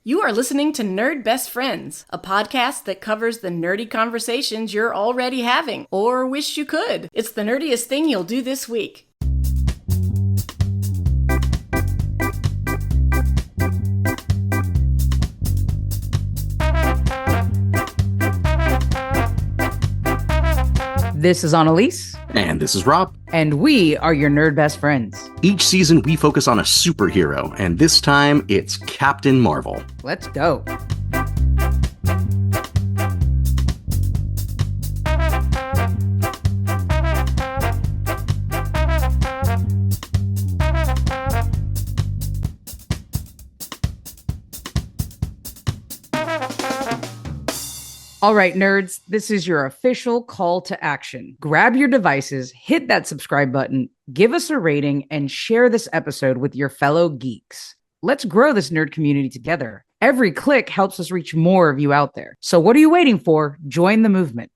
You are listening to Nerd Best Friends, a podcast that covers the nerdy conversations you're already having, or wish you could. It's the nerdiest thing you'll do this week. This is Analese. And this is Rob. And we are your nerd best friends. Each season we focus on a superhero, and this time it's Captain Mar-Vel. Let's go. All right, nerds, this is your official call to action. Grab your devices, hit that subscribe button, give us a rating, and share this episode with your fellow geeks. Let's grow this nerd community together. Every click helps us reach more of you out there. So what are you waiting for? Join the movement.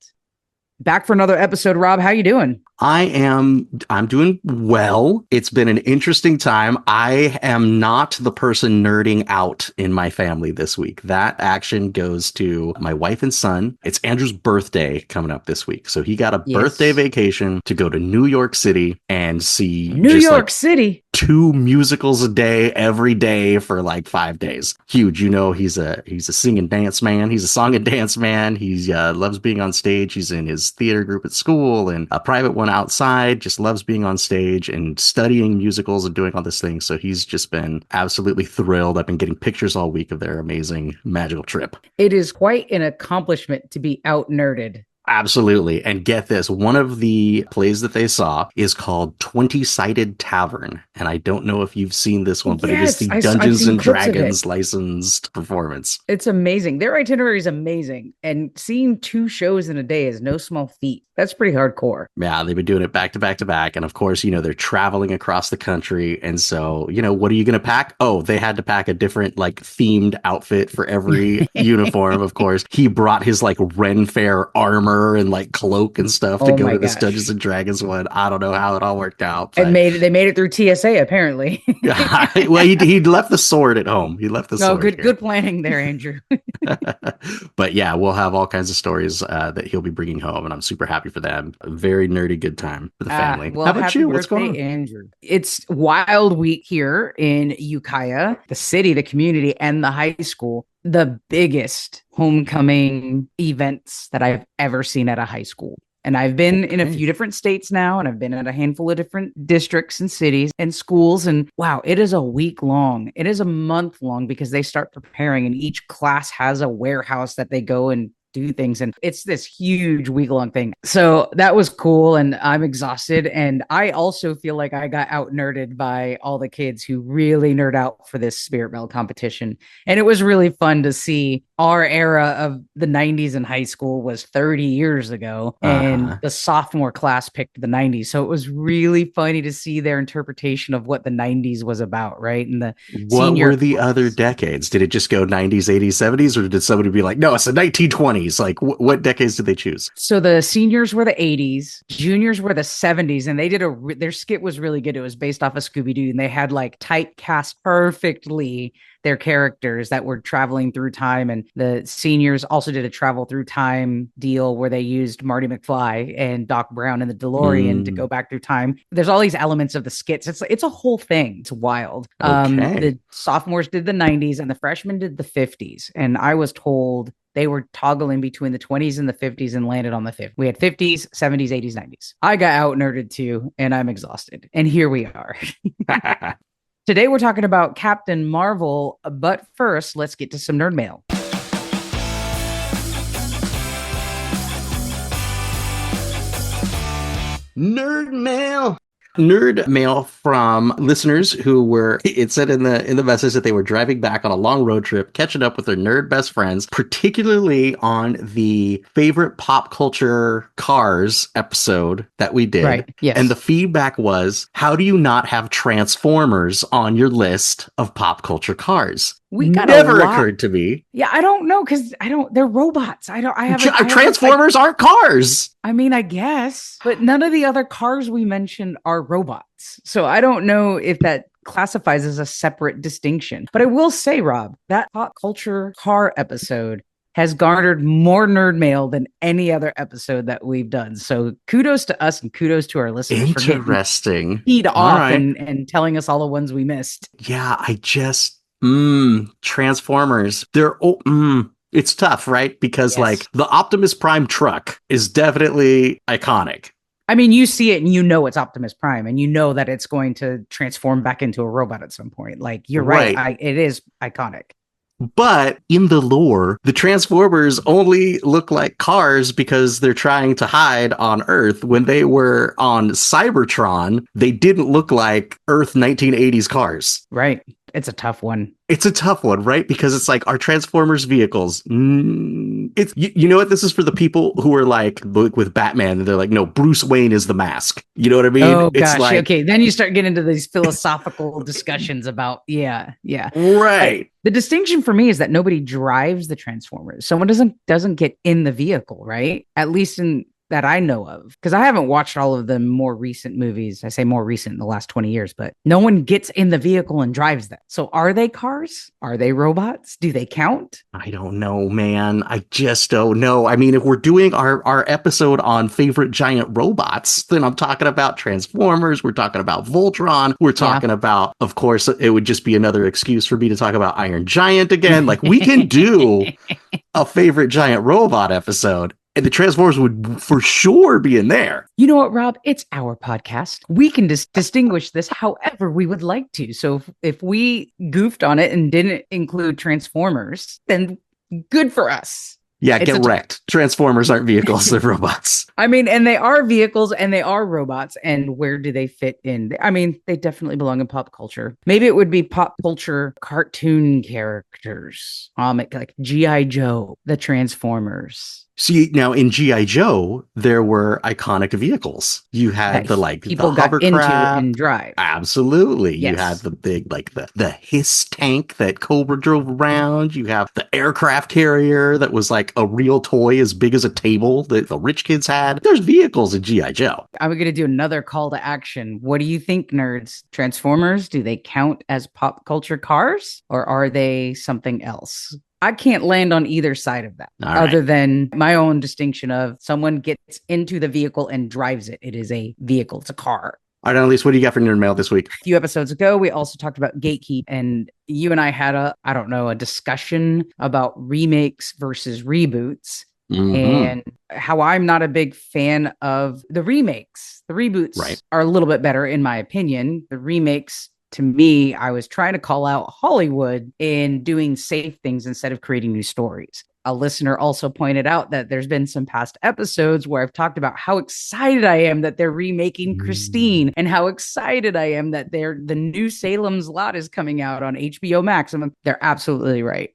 Back for another episode, Rob. How you doing? I'm doing well. It's been an interesting time. I am not the person nerding out in my family this week. That action goes to my wife and son. It's Andrew's birthday coming up this week. So he got a birthday vacation to go to New York City and see New York City. 2 musicals a day, every day for like 5 days. Huge. You know, he's a sing and dance man. He's a song and dance man. He loves being on stage. He's in his theater group at school and a private one outside, just loves being on stage and studying musicals and doing all this thing. So he's just been absolutely thrilled. I've been getting pictures all week of their amazing magical trip. It is quite an accomplishment to be out nerded. Absolutely. And get this, one of the plays that they saw is called 20-Sided Tavern. And I don't know if you've seen this one, but it is the Dungeons and Dragons licensed performance. It's amazing. Their itinerary is amazing. And seeing 2 shows in a day is no small feat. That's pretty hardcore. Yeah, they've been doing it back to back to back. And of course, you know, they're traveling across the country. And so, you know, what are you going to pack? Oh, they had to pack a different like themed outfit for every uniform, of course. He brought his like Ren Fair armor and like cloak and stuff to go to this Dungeons and Dragons one. I don't know how it all worked out. But... They made it through TSA, apparently. Well, he left the sword at home. He left the sword. Oh, good planning there, Andrew. But yeah, we'll have all kinds of stories that he'll be bringing home, and I'm super happy for them. A very nerdy good time for the family. Well, how about you? What's going on? Andrew? It's Wild Week here in Ukiah, the city, the community, and the high school. The biggest homecoming events that I've ever seen at a high school. And I've been in a few different states now, and I've been at a handful of different districts and cities and schools. And wow, it is a week long. It is a month long because they start preparing, and each class has a warehouse that they go and do things, and it's this huge week-long thing. So that was cool, and I'm exhausted, and I also feel like I got out nerded by all the kids who really nerd out for this Spirit Bell competition. And it was really fun to see our era of the 90s in high school was 30 years ago, and the sophomore class picked the 90s. So it was really funny to see their interpretation of what the 90s was about, right? And what were the other decades? Did it just go 90s, 80s, 70s, or did somebody be like, no, it's the 1920s? Like, what decades did they choose? So the seniors were the 80s, juniors were the 70s, and they did their skit was really good. It was based off of Scooby-Doo, and they had like typecast perfectly their characters that were traveling through time. And the seniors also did a travel through time deal where they used Marty McFly and Doc Brown in the DeLorean to go back through time. There's all these elements of the skits. It's a whole thing. It's wild. The sophomores did the 90s and the freshmen did the 50s. And I was told they were toggling between the 20s and the 50s and landed on the 50s. We had 50s, 70s, 80s, 90s. I got out nerded too, and I'm exhausted. And here we are. Today we're talking about Captain Mar-Vel, but first, let's get to some nerd mail. Nerd mail. Nerd mail from listeners who were, it said in the message that they were driving back on a long road trip, catching up with their nerd best friends, particularly on the favorite pop culture cars episode that we did. Right. Yes. And the feedback was, how do you not have Transformers on your list of pop culture cars? We got never occurred to me. Yeah, I don't know, because they're robots. Transformers aren't cars. I mean, I guess, but none of the other cars we mentioned are robots. So I don't know if that classifies as a separate distinction. But I will say, Rob, that pop culture car episode has garnered more nerd mail than any other episode that we've done. So kudos to us and kudos to our listeners for Interesting. getting teed All off right. and telling us all the ones we missed. Yeah, I just Transformers. It's tough, right? Because Yes. like the Optimus Prime truck is definitely iconic. I mean, you see it and you know it's Optimus Prime and you know that it's going to transform back into a robot at some point. Like, you're right. It is iconic. But in the lore, the Transformers only look like cars because they're trying to hide on Earth. When they were on Cybertron, they didn't look like Earth 1980s cars. Right. It's a tough one. It's a tough one, right? Because it's like our Transformers vehicles. It's you know what? This is for the people who are like with Batman. They're like, no, Bruce Wayne is the mask. You know what I mean? Oh gosh. It's like, okay. Then you start getting into these philosophical discussions about yeah. right. The distinction for me is that nobody drives the Transformers. Someone doesn't get in the vehicle, right? At least in that I know of, because I haven't watched all of the more recent movies. I say more recent in the last 20 years, but no one gets in the vehicle and drives them. So are they cars? Are they robots? Do they count? I don't know, man. I just don't know. I mean, if we're doing our episode on favorite giant robots, then I'm talking about Transformers. We're talking about Voltron. We're talking about, of course, it would just be another excuse for me to talk about Iron Giant again. Like, we can do a favorite giant robot episode. And the Transformers would for sure be in there. You know what, Rob? It's our podcast. We can distinguish this however we would like to. So if we goofed on it and didn't include Transformers, then good for us. Yeah, get wrecked. Transformers aren't vehicles, they're robots. I mean, and they are vehicles and they are robots. And where do they fit in? I mean, they definitely belong in pop culture. Maybe it would be pop culture cartoon characters, like G.I. Joe, the Transformers. See, now in G.I. Joe, there were iconic vehicles. You had people the got into and drive. Absolutely. Yes. You had the big, the Hiss tank that Cobra drove around. You have the aircraft carrier that was like a real toy as big as a table that the rich kids had. There's vehicles in G.I. Joe. I'm going to do another call to action. What do you think, nerds? Transformers, do they count as pop culture cars or are they something else? I can't land on either side of that, other than my own distinction of someone gets into the vehicle and drives it. It is a vehicle. It's a car. All right, Annalise, what do you got for Nerd Mail this week? A few episodes ago, we also talked about Gatekeep, and you and I had a discussion about remakes versus reboots. Mm-hmm. And how I'm not a big fan of the remakes. The reboots are a little bit better, in my opinion. The remakes, to me, I was trying to call out Hollywood in doing safe things instead of creating new stories. A listener also pointed out that there's been some past episodes where I've talked about how excited I am that they're remaking Christine and how excited I am that the new Salem's Lot is coming out on HBO Max. And they're absolutely right.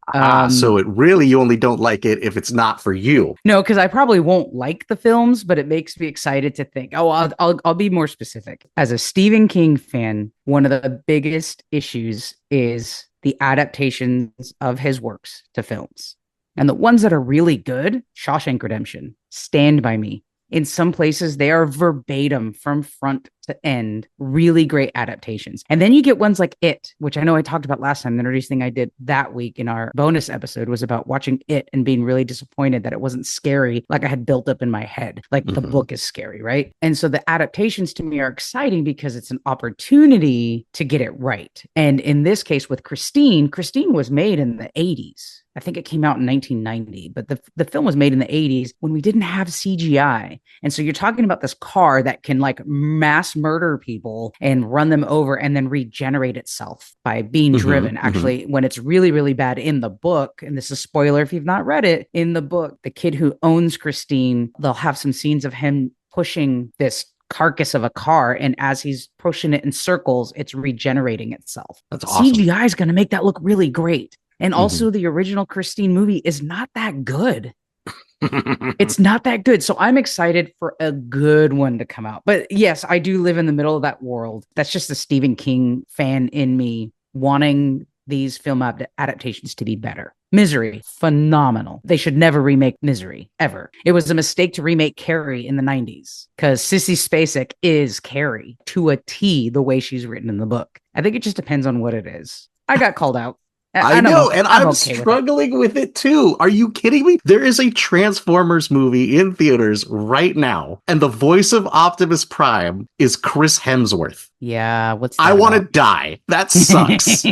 So you only don't like it if it's not for you. No, because I probably won't like the films, but it makes me excited to think. I'll be more specific. As a Stephen King fan, one of the biggest issues is the adaptations of his works to films. And the ones that are really good, Shawshank Redemption, Stand By Me. In some places, they are verbatim from front to end, really great adaptations. And then you get ones like It, which I know I talked about last time. The nerdiest thing I did that week in our bonus episode was about watching It and being really disappointed that it wasn't scary like I had built up in my head. Like the book is scary, right? And so the adaptations to me are exciting because it's an opportunity to get it right. And in this case with Christine was made in the 80s. I think it came out in 1990, but the film was made in the 80s when we didn't have CGI. And so you're talking about this car that can like mass murder people and run them over and then regenerate itself by being driven. Actually, when it's really, really bad in the book, and this is a spoiler if you've not read it, in the book, the kid who owns Christine, they'll have some scenes of him pushing this carcass of a car, and as he's pushing it in circles, it's regenerating itself. That's awesome. CGI is going to make that look really great. And also the original Christine movie is not that good. It's not that good. So I'm excited for a good one to come out. But yes, I do live in the middle of that world. That's just the Stephen King fan in me wanting these film adaptations to be better. Misery, phenomenal. They should never remake Misery, ever. It was a mistake to remake Carrie in the 90s because Sissy Spacek is Carrie to a T the way she's written in the book. I think it just depends on what it is. I got called out. I know, and I'm okay struggling with it too. Are you kidding me? There is a Transformers movie in theaters right now, and the voice of Optimus Prime is Chris Hemsworth. Yeah, I want to die. That sucks.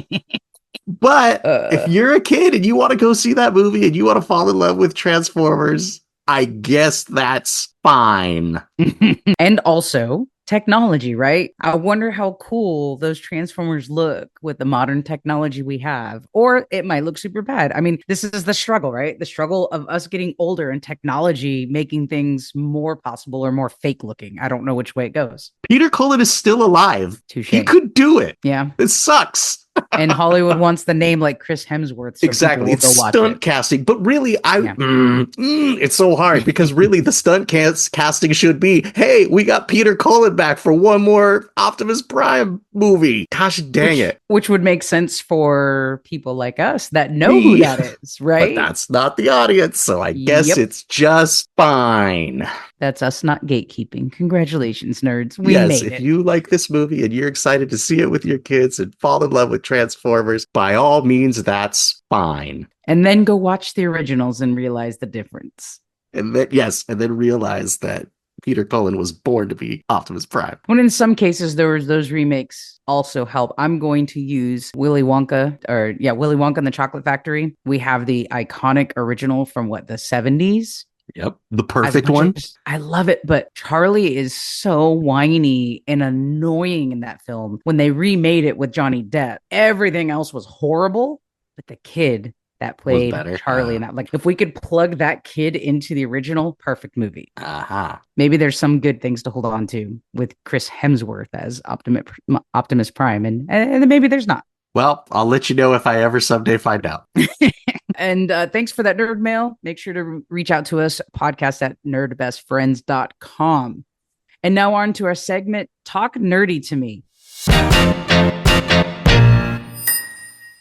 But if you're a kid and you want to go see that movie and you want to fall in love with Transformers, I guess that's fine. And also technology, right? I wonder how cool those Transformers look with the modern technology we have, or it might look super bad. I mean, this is the struggle, right? The struggle of us getting older and technology making things more possible or more fake looking. I don't know which way it goes. Peter Cullen is still alive. Touché. He could do it. Yeah. It sucks. And Hollywood wants the name like Chris Hemsworth. So exactly. It's stunt casting. But really, it's so hard because really the stunt casting should be, hey, we got Peter Cullen back for one more Optimus Prime movie. Gosh dang it. Which would make sense for people like us that know who that is, right? But that's not the audience. So I guess it's just fine. That's us not gatekeeping. Congratulations, nerds. We made it. If you like this movie and you're excited to see it with your kids and fall in love with Transformers, by all means, that's fine. And then go watch the originals and realize the difference. And then realize that Peter Cullen was born to be Optimus Prime. When in some cases, those remakes also help. I'm going to use Willy Wonka and the Chocolate Factory. We have the iconic original from the 70s. Yep. The perfect one. I love it. But Charlie is so whiny and annoying in that film. When they remade it with Johnny Depp, everything else was horrible. But the kid that played Charlie in that, like, if we could plug that kid into the original, perfect movie. Maybe there's some good things to hold on to with Chris Hemsworth as Optimus Prime. And then maybe there's not. Well, I'll let you know if I ever someday find out. And thanks for that nerd mail. Make sure to reach out to us, podcast@nerdbestfriends.com. And now on to our segment, Talk Nerdy to Me.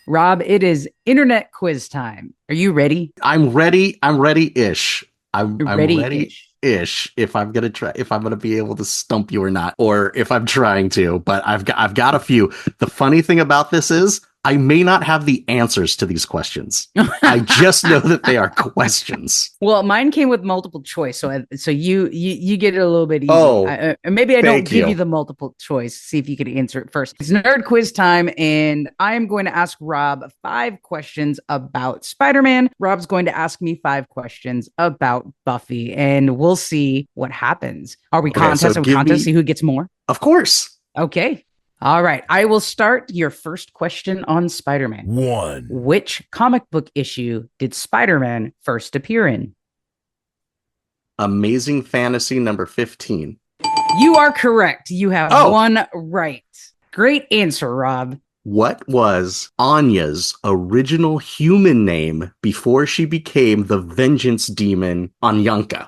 Rob, it is internet quiz time. Are you ready? I'm ready. I'm ready-ish. I'm ready-ish. Ready-ish if I'm gonna be able to stump you or not, or if I'm trying to. But I've got a few. The funny thing about this is I may not have the answers to these questions. I just know that they are questions. Well, mine came with multiple choice, so you get it a little bit easy. Oh, maybe I don't give you the multiple choice. See if you could answer it first. It's nerd quiz time, and I am going to ask Rob 5 questions about Spider-Man. Rob's going to ask me 5 questions about Buffy, and we'll see what happens. Are we contest? Are we contest? See who gets more? Of course. Okay. All right. I will start your first question on Spider-Man. 1. Which comic book issue did Spider-Man first appear in? Amazing Fantasy number 15. You are correct. You have one right. Great answer, Rob. What was Anya's original human name before she became the vengeance demon Anyanka?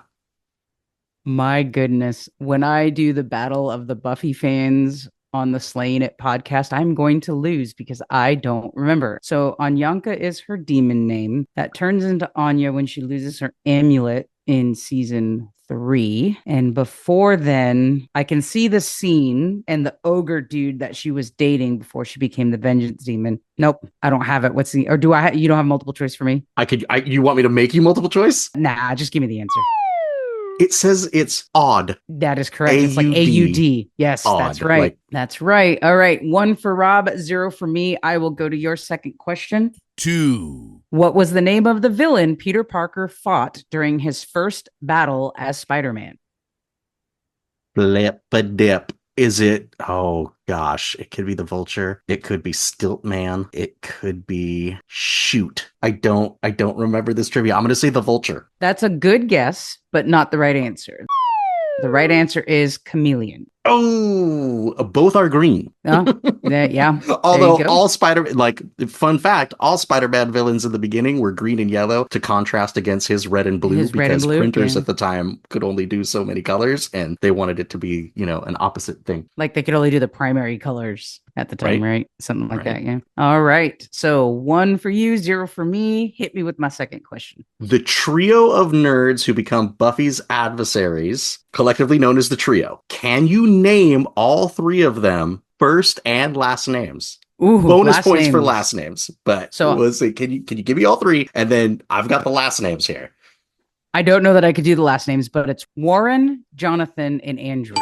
My goodness. When I do the battle of the Buffy fans on the Slaying It podcast, I'm going to lose because I don't remember. So Anyanka is her demon name. That turns into Anya when she loses her amulet in season 3. And before then, I can see the scene and the ogre dude that she was dating before she became the vengeance demon. Nope, I don't have it. What's the, or do I, you don't have multiple choice for me? You want me to make you multiple choice? Nah, just give me the answer. It says it's odd. That is correct. A-U-D. It's like AUD. Yes, odd. That's right. That's right. All right. 1 for Rob, 0 for me. I will go to your second question. 2. What was the name of the villain Peter Parker fought during his first battle as Spider-Man? Flip-a-dip. Is it? Oh gosh, it could be the Vulture. It could be Stiltman. It could be shoot. I don't remember this trivia. I'm going to say the Vulture. That's a good guess, but not the right answer. The right answer is Chameleon. Oh, both are green. Yeah. Although all fun fact, all Spider-Man villains in the beginning were green and yellow to contrast against his red and blue because printers at the time could only do so many colors and they wanted it to be, an opposite thing. Like they could only do the primary colors at the time, right? Something like that, yeah. All right. So 1 for you, 0 for me. Hit me with my second question. The trio of nerds who become Buffy's adversaries, collectively known as the trio. Can you name all 3 of them first and last names? Ooh, bonus points for last names, but let's see. Can you give me all 3? And then I've got the last names here. I don't know that I could do the last names, but it's Warren, Jonathan, and Andrew.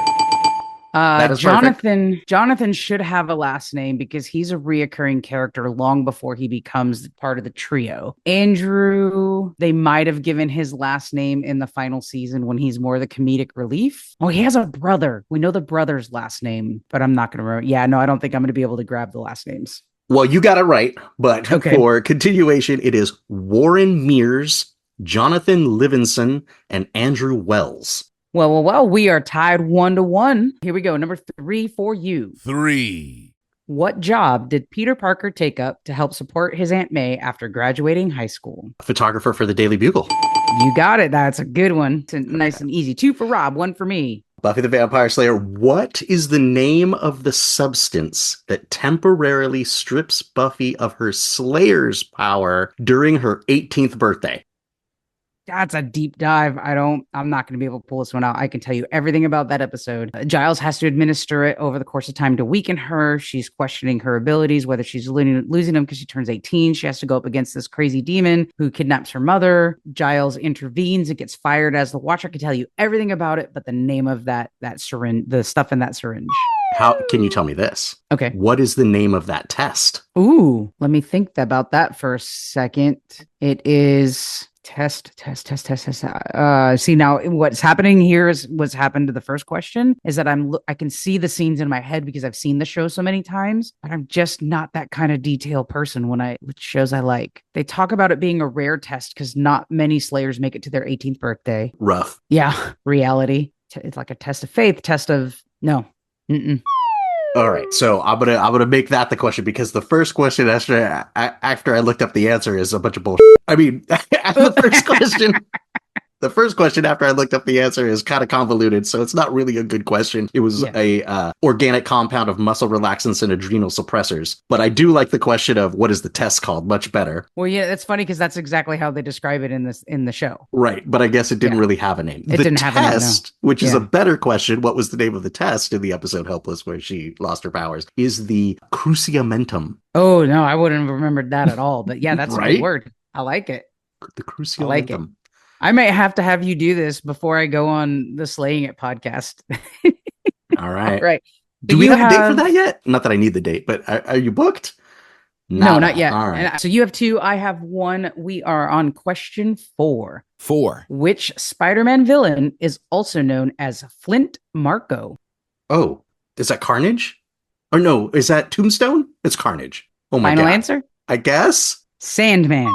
Jonathan should have a last name because he's a reoccurring character long before he becomes part of the trio. Andrew, they might have given his last name in the final season when he's more the comedic relief. Oh, he has a brother. We know the brother's last name, but I'm not going to remember. Yeah, no, I don't think I'm going to be able to grab the last names. Well, you got it right, but for continuation, it is Warren Mears, Jonathan Livingston, and Andrew Wells. Well, we are tied 1-1. Here we go. Number 3 for you. 3. What job did Peter Parker take up to help support his Aunt May after graduating high school? Photographer for the Daily Bugle. You got it. That's a good one. It's nice and easy. 2 for Rob, 1 for me. Buffy the Vampire Slayer. What is the name of the substance that temporarily strips Buffy of her Slayer's power during her 18th birthday? That's a deep dive. I'm not going to be able to pull this one out. I can tell you everything about that episode. Giles has to administer it over the course of time to weaken her. She's questioning her abilities, whether she's losing them because she turns 18. She has to go up against this crazy demon who kidnaps her mother. Giles intervenes. It gets fired as the Watcher. I can tell you everything about it, but the name of that syringe, the stuff in that syringe. How can you tell me this? Okay. What is the name of that test? Ooh, let me think about that for a second. It is... Test. See, now what's happening here is what's happened to the first question is that I can see the scenes in my head because I've seen the show so many times, but I'm just not that kind of detail person with shows I like. They talk about it being a rare test because not many Slayers make it to their 18th birthday. Rough. Yeah. Reality. It's like a test of faith, no. All right, so I'm gonna make that the question because the first question after I looked up the answer is a bunch of bullshit. I mean, the first question after I looked up the answer is kind of convoluted, so it's not really a good question. It was a organic compound of muscle relaxants and adrenal suppressors, but I do like the question of what is the test called much better. Well, yeah, that's funny because that's exactly how they describe it in the show. Right, but I guess it didn't really have a name. It didn't have a name, no. Which is a better question. What was the name of the test in the episode Helpless where she lost her powers? Is the cruciamentum. Oh no, I wouldn't have remembered that at all. But yeah, that's a good word. I like it. The cruciamentum. I like it. I might have you do this before I go on the Slaying It podcast. All right. All right. Do we have a date for that yet? Not that I need the date, but are you booked? No, not yet. All right. So you have 2. I have 1. We are on question 4. 4. Which Spider-Man villain is also known as Flint Marko? Oh, is that Carnage? Or no, is that Tombstone? It's Carnage. Oh my God. Final answer? I guess. Sandman.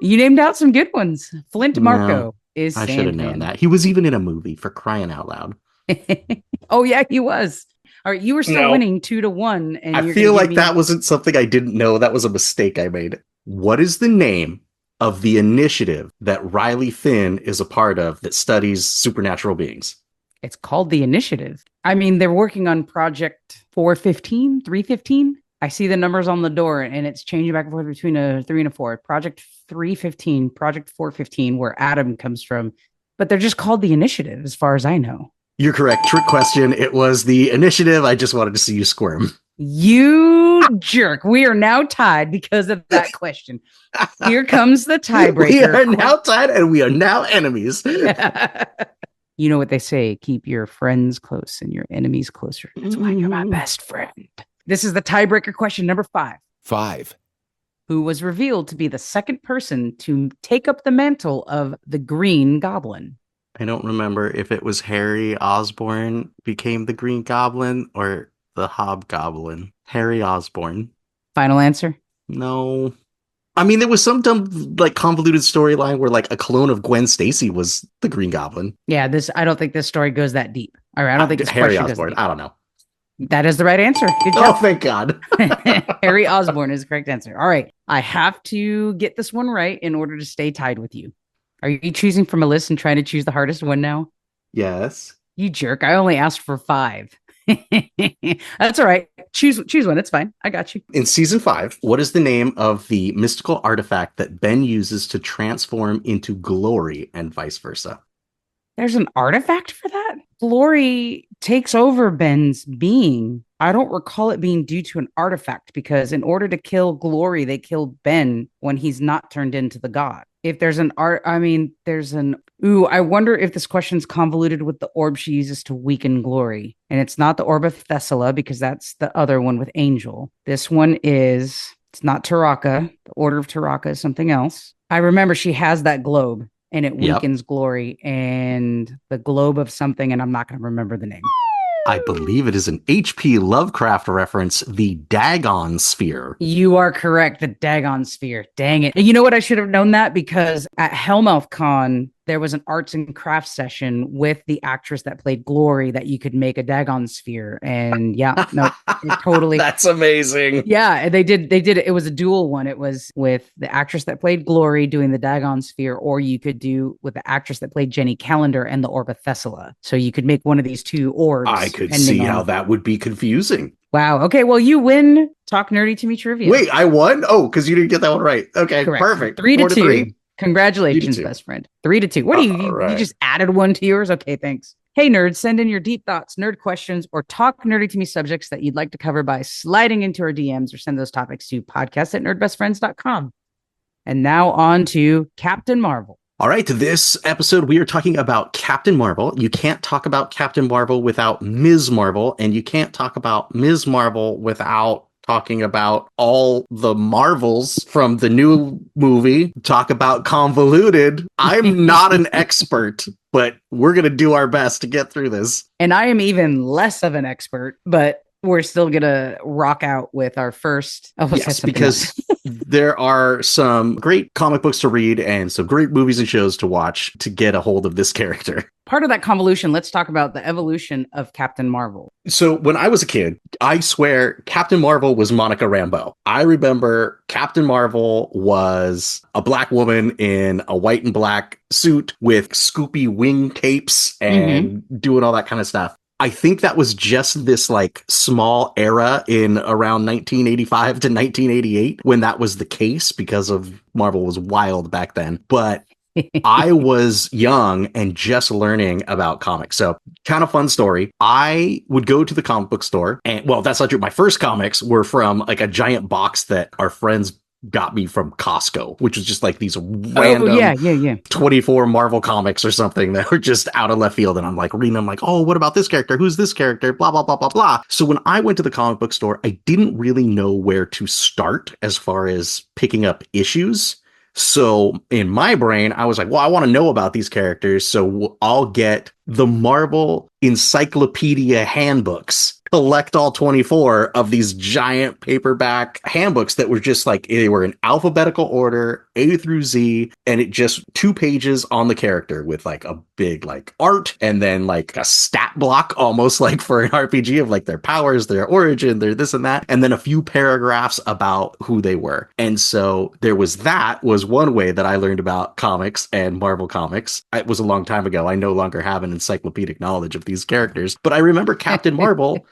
You named out some good ones. Flint Marko is Sandman. I should have known that. He was even in a movie, for crying out loud. Oh, yeah, he was. All right, you were still winning 2-1. And I feel like that wasn't something I didn't know. That was a mistake I made. What is the name of the initiative that Riley Finn is a part of that studies supernatural beings? It's called the Initiative. I mean, they're working on Project 415, 315. I see the numbers on the door and it's changing back and forth between a 3 and a 4. Project 315, Project 415, where Adam comes from. But they're just called the Initiative, as far as I know. You're correct. Trick question. It was the Initiative. I just wanted to see you squirm. You jerk. We are now tied because of that question. Here comes the tiebreaker. We are now tied and we are now enemies. You know what they say, keep your friends close and your enemies closer. That's why you're my best friend. This is the tiebreaker question number 5. 5. Who was revealed to be the second person to take up the mantle of the Green Goblin? I don't remember if it was Harry Osborn became the Green Goblin or the Hobgoblin. Harry Osborn. Final answer? No. I mean, there was some dumb, convoluted storyline where, a clone of Gwen Stacy was the Green Goblin. Yeah, I don't think this story goes that deep. All right, I don't think this Harry question does Osborn. it. I don't know. That is the right answer. Good Oh, job. thank God. Harry Osborn is the correct answer. All right. I have to get this one right in order to stay tied with you. Are you choosing from a list and trying to choose the hardest one now? Yes. You jerk. I only asked for 5. That's all right. Choose one. It's fine. I got you. In season 5, what is the name of the mystical artifact that Ben uses to transform into glory and vice versa? There's an artifact for that? Glory takes over Ben's being. I don't recall it being due to an artifact because in order to kill Glory, they killed Ben when he's not turned into the god. If there's an art, I mean, there's an. Ooh, I wonder if this question's convoluted with the orb she uses to weaken Glory. And it's not the orb of Thessala because that's the other one with Angel. This one is, it's not Taraka. The Order of Taraka is something else. I remember she has that globe and it Yep. weakens Glory and the globe of something, and I'm not going to remember the name. I believe it is an H.P. Lovecraft reference, the Dagon Sphere. You are correct. The Dagon Sphere. Dang it. And you know what? I should have known that because at Hellmouth Con, there was an arts and crafts session with the actress that played Glory that you could make a Dagon Sphere. And yeah, no, it totally. That's amazing. Yeah, they did. It was a dual one. It was with the actress that played Glory doing the Dagon Sphere, or you could do with the actress that played Jenny Calendar and the Orb of Thessala. So you could make one of these two orbs. I could see how that would be confusing. Wow. Okay. Well, you win. Talk nerdy to me trivia. Wait, I won? Oh, because you didn't get that one right. Okay, Correct. perfect. 3 to 2. 3. Congratulations, 3-2. best friend. 3 to 2. What do you Right. you just added one to yours? Okay, thanks. Hey, nerds, send in your deep thoughts, nerd questions, or talk nerdy to me subjects that you'd like to cover by sliding into our DMs or send those topics to podcast@nerdbestfriends.com. And now on to Captain Marvel. All right, this episode, we are talking about Captain Marvel. You can't talk about Captain Marvel without Ms. Marvel, and you can't talk about Ms. Marvel without talking about all the Marvels from the new movie. Talk about convoluted. I'm not an expert, but we're going to do our best to get through this. And I am even less of an expert, but we're still going to rock out with our first. Yes, because there are some great comic books to read and some great movies and shows to watch to get a hold of this character. Part of that convolution, let's talk about the evolution of Captain Marvel. So when I was a kid, I swear Captain Marvel was Monica Rambeau. I remember Captain Marvel was a black woman in a white and black suit with scoopy wing capes and doing all that kind of stuff. I think that was just this like small era in around 1985 to 1988 when that was the case because of Marvel was wild back then. But I was young and just learning about comics. So kind of fun story. I would go to the comic book store and well, that's not true. My first comics were from like a giant box that our friends got me from Costco, which was just like these random 24 Marvel comics or something that were just out of left field. And I'm like reading them like, oh, what about this character? Who's this character? Blah, blah, blah, blah, blah. So when I went to the comic book store, I didn't really know where to start as far as picking up issues. So in my brain, I was like, well, I want to know about these characters. So I'll get the Marvel Encyclopedia handbooks. Collect all 24 of these giant paperback handbooks that were just like, they were in alphabetical order, A through Z, and it just 2 pages on the character with like a big like art and then like a stat block almost like for an RPG of like their powers, their origin, their this and that, and then a few paragraphs about who they were. And so there was one way that I learned about comics and Marvel comics. It was a long time ago. I no longer have an encyclopedic knowledge of these characters, but I remember Captain Marvel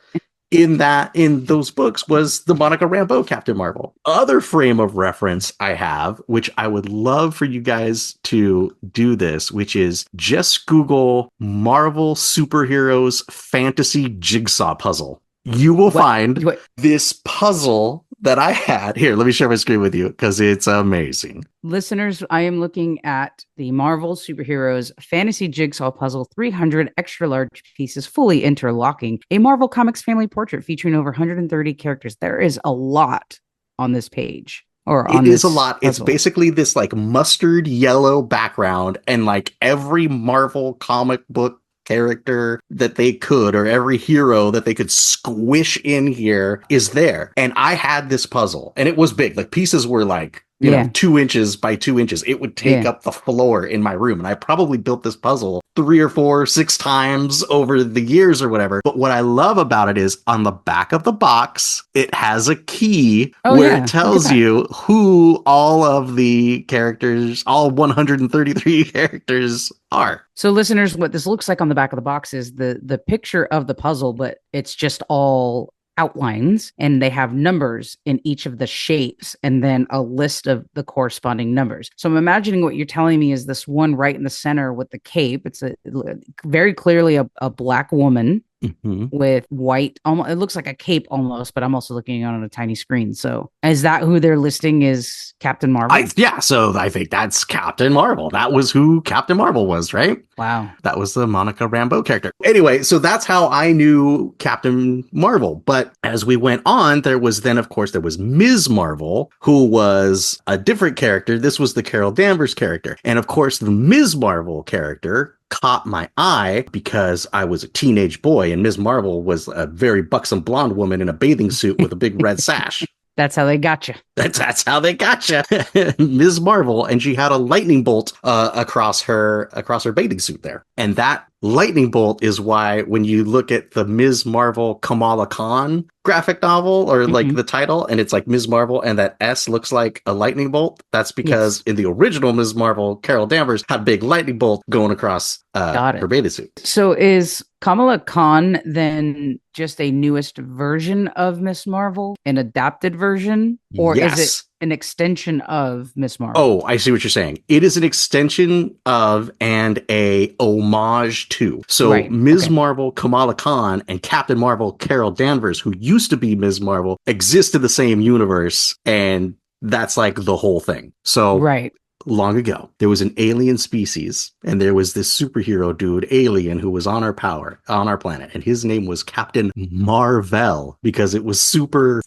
in those books was the Monica Rambeau Captain Marvel. Other frame of reference I have, which I would love for you guys to do this, which is just Google Marvel superheroes fantasy jigsaw puzzle. You will find this puzzle that I had. Here, let me share my screen with you because it's amazing. Listeners, I am looking at the Marvel Superheroes Fantasy Jigsaw Puzzle 300 extra large pieces fully interlocking, a Marvel Comics family portrait featuring over 130 characters. There is a lot on this page. It is a lot. Puzzle. It's basically this like mustard yellow background and like every Marvel comic book character that they could, or every hero that they could squish in here is there. And I had this puzzle and it was big. Like pieces were like you know, Yeah. 2 inches by 2 inches. It would take Yeah. up the floor in my room. And I probably built this puzzle 3 or 4, 6 times over the years or whatever. But what I love about it is on the back of the box, it has a key where it tells you who all of the characters, all 133 characters are. So listeners, what this looks like on the back of the box is the picture of the puzzle, but it's just all outlines, and they have numbers in each of the shapes and then a list of the corresponding numbers. So I'm imagining what you're telling me is this one right in the center with the cape. It's very clearly a black woman with white, almost, it looks like a cape almost, but I'm also looking on a tiny screen. So is that who they're listing is Captain Marvel? So I think that's Captain Marvel. That was who Captain Marvel was, right? Wow. That was the Monica Rambeau character. Anyway, so that's how I knew Captain Marvel. But as we went on, there was Ms. Marvel, who was a different character. This was the Carol Danvers character. And of course, the Ms. Marvel character caught my eye because I was a teenage boy and Ms. Marvel was a very buxom blonde woman in a bathing suit with a big red sash. That's how they got you. That's how they got you. Ms. Marvel, and she had a lightning bolt across her bathing suit there. And that lightning bolt is why when you look at the Ms. Marvel Kamala Khan graphic novel or like the title, and it's like Ms. Marvel and that S looks like a lightning bolt, that's because in the original Ms. Marvel, Carol Danvers had a big lightning bolt going across her bathing suit. So is Kamala Khan then just a newest version of Miss Marvel, an adapted version, or is it an extension of Miss Marvel? Oh, I see what you're saying. It is an extension of and a homage to. So Ms. Marvel, Kamala Khan, and Captain Marvel, Carol Danvers, who used to be Ms. Marvel, exist in the same universe, and that's like the whole thing. So long ago, there was an alien species, and there was this superhero dude, alien, who was on our planet, and his name was Captain Mar-Vel, because it was super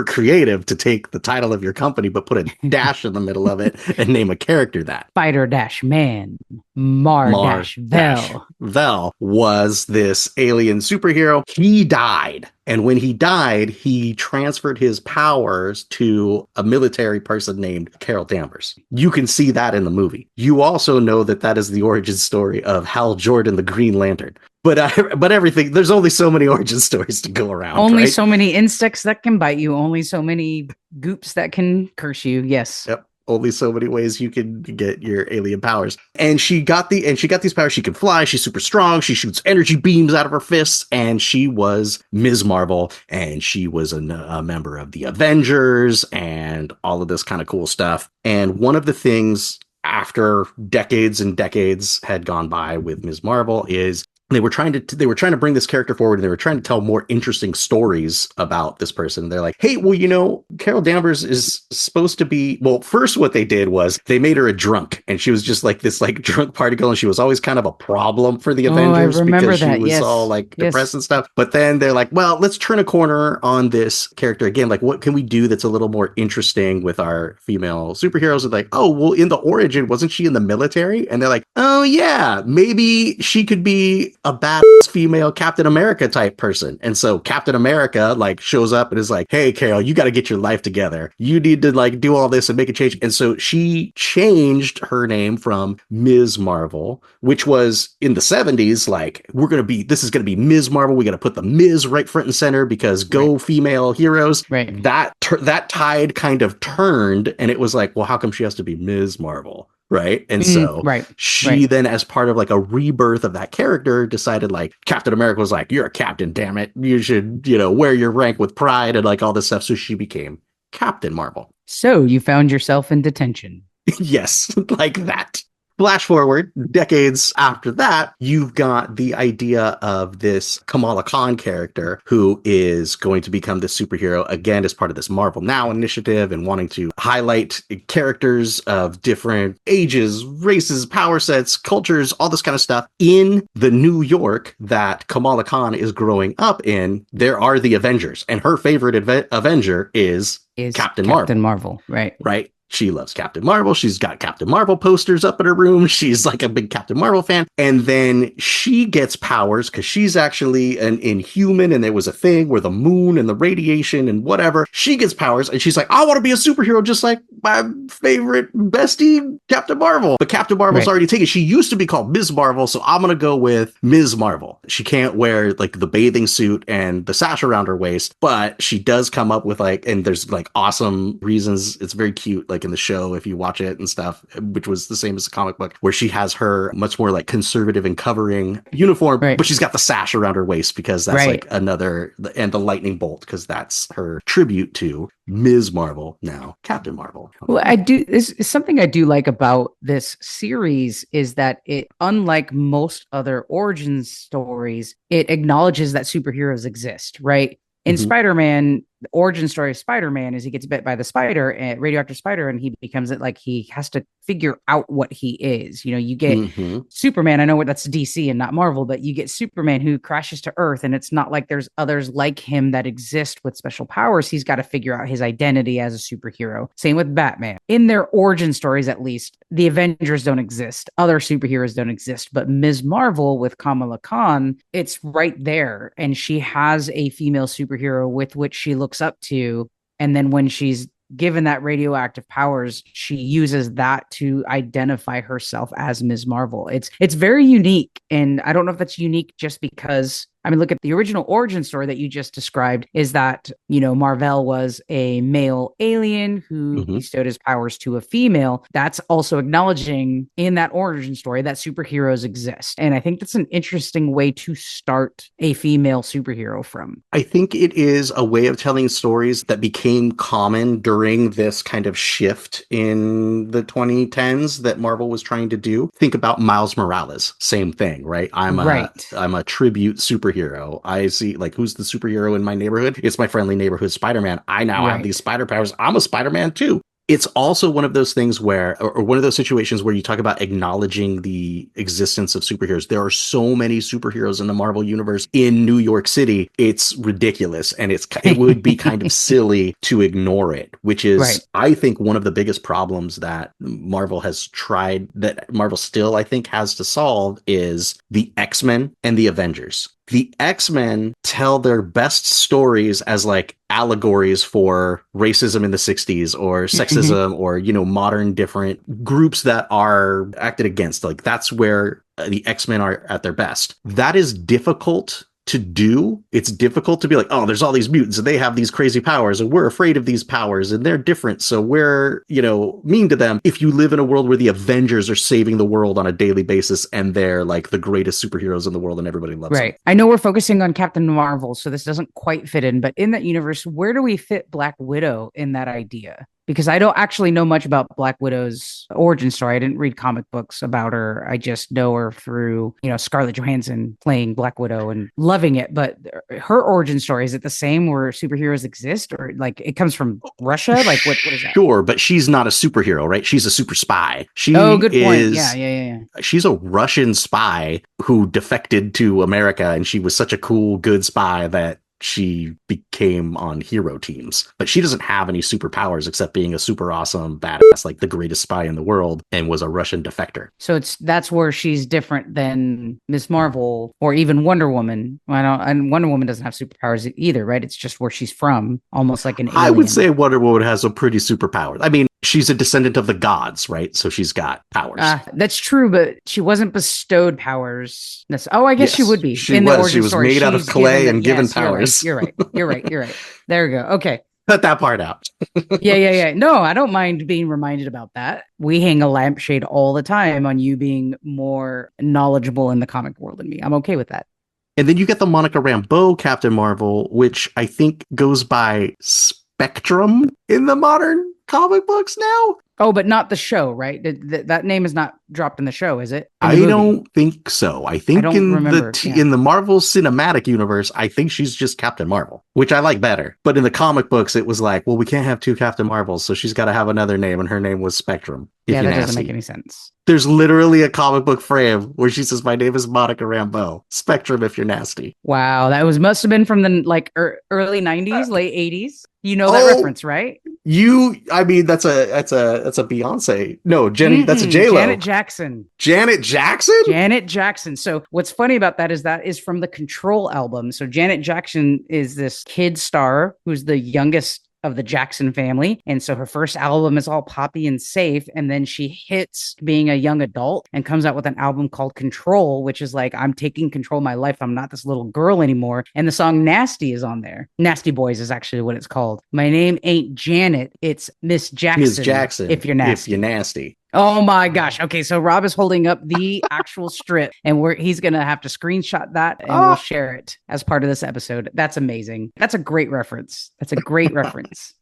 creative to take the title of your company, but put a dash in the middle of it and name a character that. Spider-Man, Mar-Vel. Vel was this alien superhero. He died. And when he died, he transferred his powers to a military person named Carol Danvers. You can see that in the movie. You also know that is the origin story of Hal Jordan, the Green Lantern. But everything, there's only so many origin stories to go around. Only so many insects that can bite you. Only so many goops that can curse you. Yes. Yep. Only so many ways you can get your alien powers. And she got these powers. She can fly. She's super strong. She shoots energy beams out of her fists. And she was Ms. Marvel. And she was a member of the Avengers and all of this kind of cool stuff. And one of the things after decades and decades had gone by with Ms. Marvel is they were trying to bring this character forward, and they were trying to tell more interesting stories about this person. They're like, hey, well, you know, Carol Danvers is supposed to be, well, first what they did was they made her a drunk, and she was just like this like drunk party girl, and she was always kind of a problem for the Avengers because she was all like depressed and stuff. But then they're like, well, let's turn a corner on this character again. Like, what can we do that's a little more interesting with our female superheroes? And like, oh, well, in the origin, wasn't she in the military? And they're like, oh yeah, maybe she could be a badass female Captain America type person. And so Captain America like shows up and is like, hey, Carol, you got to get your life together. You need to like do all this and make a change. And so she changed her name from Ms. Marvel, which was in the 70s. Like, this is going to be Ms. Marvel. We got to put the Ms. right front and center because go female heroes. Right. That tide kind of turned, and it was like, well, how come she has to be Ms. Marvel? Right. And so she then, as part of like a rebirth of that character, decided like Captain America was like, you're a captain, damn it. You should, wear your rank with pride and like all this stuff. So she became Captain Marvel. So you found yourself in detention. Yes, like that. Flash forward decades after that, you've got the idea of this Kamala Khan character who is going to become this superhero again as part of this Marvel Now initiative and wanting to highlight characters of different ages, races, power sets, cultures, all this kind of stuff. In the New York that Kamala Khan is growing up in, there are the Avengers, and her favorite Avenger is Captain Marvel. Right. She loves Captain Marvel. She's got Captain Marvel posters up in her room. She's like a big Captain Marvel fan. And then she gets powers because she's actually an Inhuman, and there was a thing where the moon and the radiation and whatever. She gets powers, and she's like, I want to be a superhero just like my favorite bestie, Captain Marvel. But Captain Marvel's already taken. She used to be called Ms. Marvel, so I'm going to go with Ms. Marvel. She can't wear like the bathing suit and the sash around her waist, but she does come up with like, and there's like awesome reasons. It's very cute, like in the show, if you watch it and stuff, which was the same as the comic book, where she has her much more like conservative and covering uniform, but she's got the sash around her waist because that's like another, and the lightning bolt, because that's her tribute to Ms. Marvel, now Captain Marvel. Well, this is something I do like about this series is that it, unlike most other origin stories, it acknowledges that superheroes exist, right? In Spider-Man, the origin story of Spider-Man is he gets bit by the spider, radioactive spider, and he becomes it like he has to figure out what he is. You know, you get Superman. I know that's DC and not Marvel, but you get Superman who crashes to Earth, and it's not like there's others like him that exist with special powers. He's got to figure out his identity as a superhero. Same with Batman. In their origin stories, at least, the Avengers don't exist. Other superheroes don't exist. But Ms. Marvel with Kamala Khan, it's right there. And she has a female superhero with which she looks up to. And then when she's given that radioactive powers, she uses that to identify herself as Ms. Marvel. It's very unique. And I don't know if that's unique just because, I mean, look at the original origin story that you just described is that, you know, Mar-Vel was a male alien who bestowed his powers to a female. That's also acknowledging in that origin story that superheroes exist. And I think that's an interesting way to start a female superhero from. I think it is a way of telling stories that became common during this kind of shift in the 2010s that Marvel was trying to do. Think about Miles Morales, same thing, right? I'm a tribute superhero. I see, like, who's the superhero in my neighborhood? It's my friendly neighborhood Spider-Man. I now have these spider powers. I'm a Spider-Man too. It's also one of those things where, or one of those situations where you talk about acknowledging the existence of superheroes. There are so many superheroes in the Marvel universe in New York City. It's ridiculous. And it would be kind of silly to ignore it, which is, I think, one of the biggest problems that Marvel still, I think, has to solve is the X-Men and the Avengers. The X-Men tell their best stories as like allegories for racism in the 60s or sexism or, you know, modern different groups that are acted against. Like that's where the X-Men are at their best. That is difficult to do. It's difficult to be like, oh, there's all these mutants and they have these crazy powers and we're afraid of these powers and they're different, so we're, you know, mean to them. If you live in a world where the Avengers are saving the world on a daily basis and they're like the greatest superheroes in the world and everybody loves them. I know we're focusing on Captain Marvel, so this doesn't quite fit in, but in that universe, where do we fit Black Widow in that idea? Because I don't actually know much about Black Widow's origin story. I didn't read comic books about her. I just know her through, you know, Scarlett Johansson playing Black Widow and loving it. But her origin story, is it the same where superheroes exist, or like it comes from Russia? Like what is that? Sure, but she's not a superhero, right? She's a super spy. Good point. Yeah. She's a Russian spy who defected to America, and she was such a cool, good spy that she became on hero teams. But she doesn't have any superpowers except being a super awesome badass, like the greatest spy in the world, and was a Russian defector. So that's where she's different than Ms. Marvel or even Wonder Woman. And Wonder Woman doesn't have superpowers either, right? It's just where she's from, almost like an alien. I would say Wonder Woman has some pretty superpowers. I mean, she's a descendant of the gods, right? So she's got powers. That's true, but she wasn't bestowed powers. Oh, I guess she would be. She was made out of clay and given powers. You're right. There we go. Okay. Cut that part out. Yeah. No, I don't mind being reminded about that. We hang a lampshade all the time on you being more knowledgeable in the comic world than me. I'm okay with that. And then you get the Monica Rambeau Captain Marvel, which I think goes by Spectrum in the modern comic books now. Oh, but not the show, right? That name is not dropped in the show, is it? I don't think so. I think in the Marvel Cinematic Universe, I think she's just Captain Marvel, which I like better. But in the comic books, it was like, well, we can't have two Captain Marvels, so she's got to have another name, and her name was Spectrum. Yeah, that doesn't make any sense. There's literally a comic book frame where she says, "My name is Monica Rambeau. Spectrum, if you're nasty." Wow, that must have been from the early 90s, late 80s. You know that reference, right? I mean, that's a Beyonce. No, Jenny, that's a J-Lo. Janet Jackson. Janet Jackson? Janet Jackson. So what's funny about that is from the Control album. So Janet Jackson is this kid star who's the youngest of the Jackson family. And so her first album is all poppy and safe. And then she hits being a young adult and comes out with an album called Control, which is like, I'm taking control of my life. I'm not this little girl anymore. And the song Nasty is on there. Nasty Boys is actually what it's called. My name ain't Janet. It's Miss Jackson. Miss Jackson. If you're nasty. If you're nasty. Oh my gosh. Okay, so Rob is holding up the actual strip and he's going to have to screenshot that and we'll share it as part of this episode. That's amazing. That's a great reference. That's a great reference.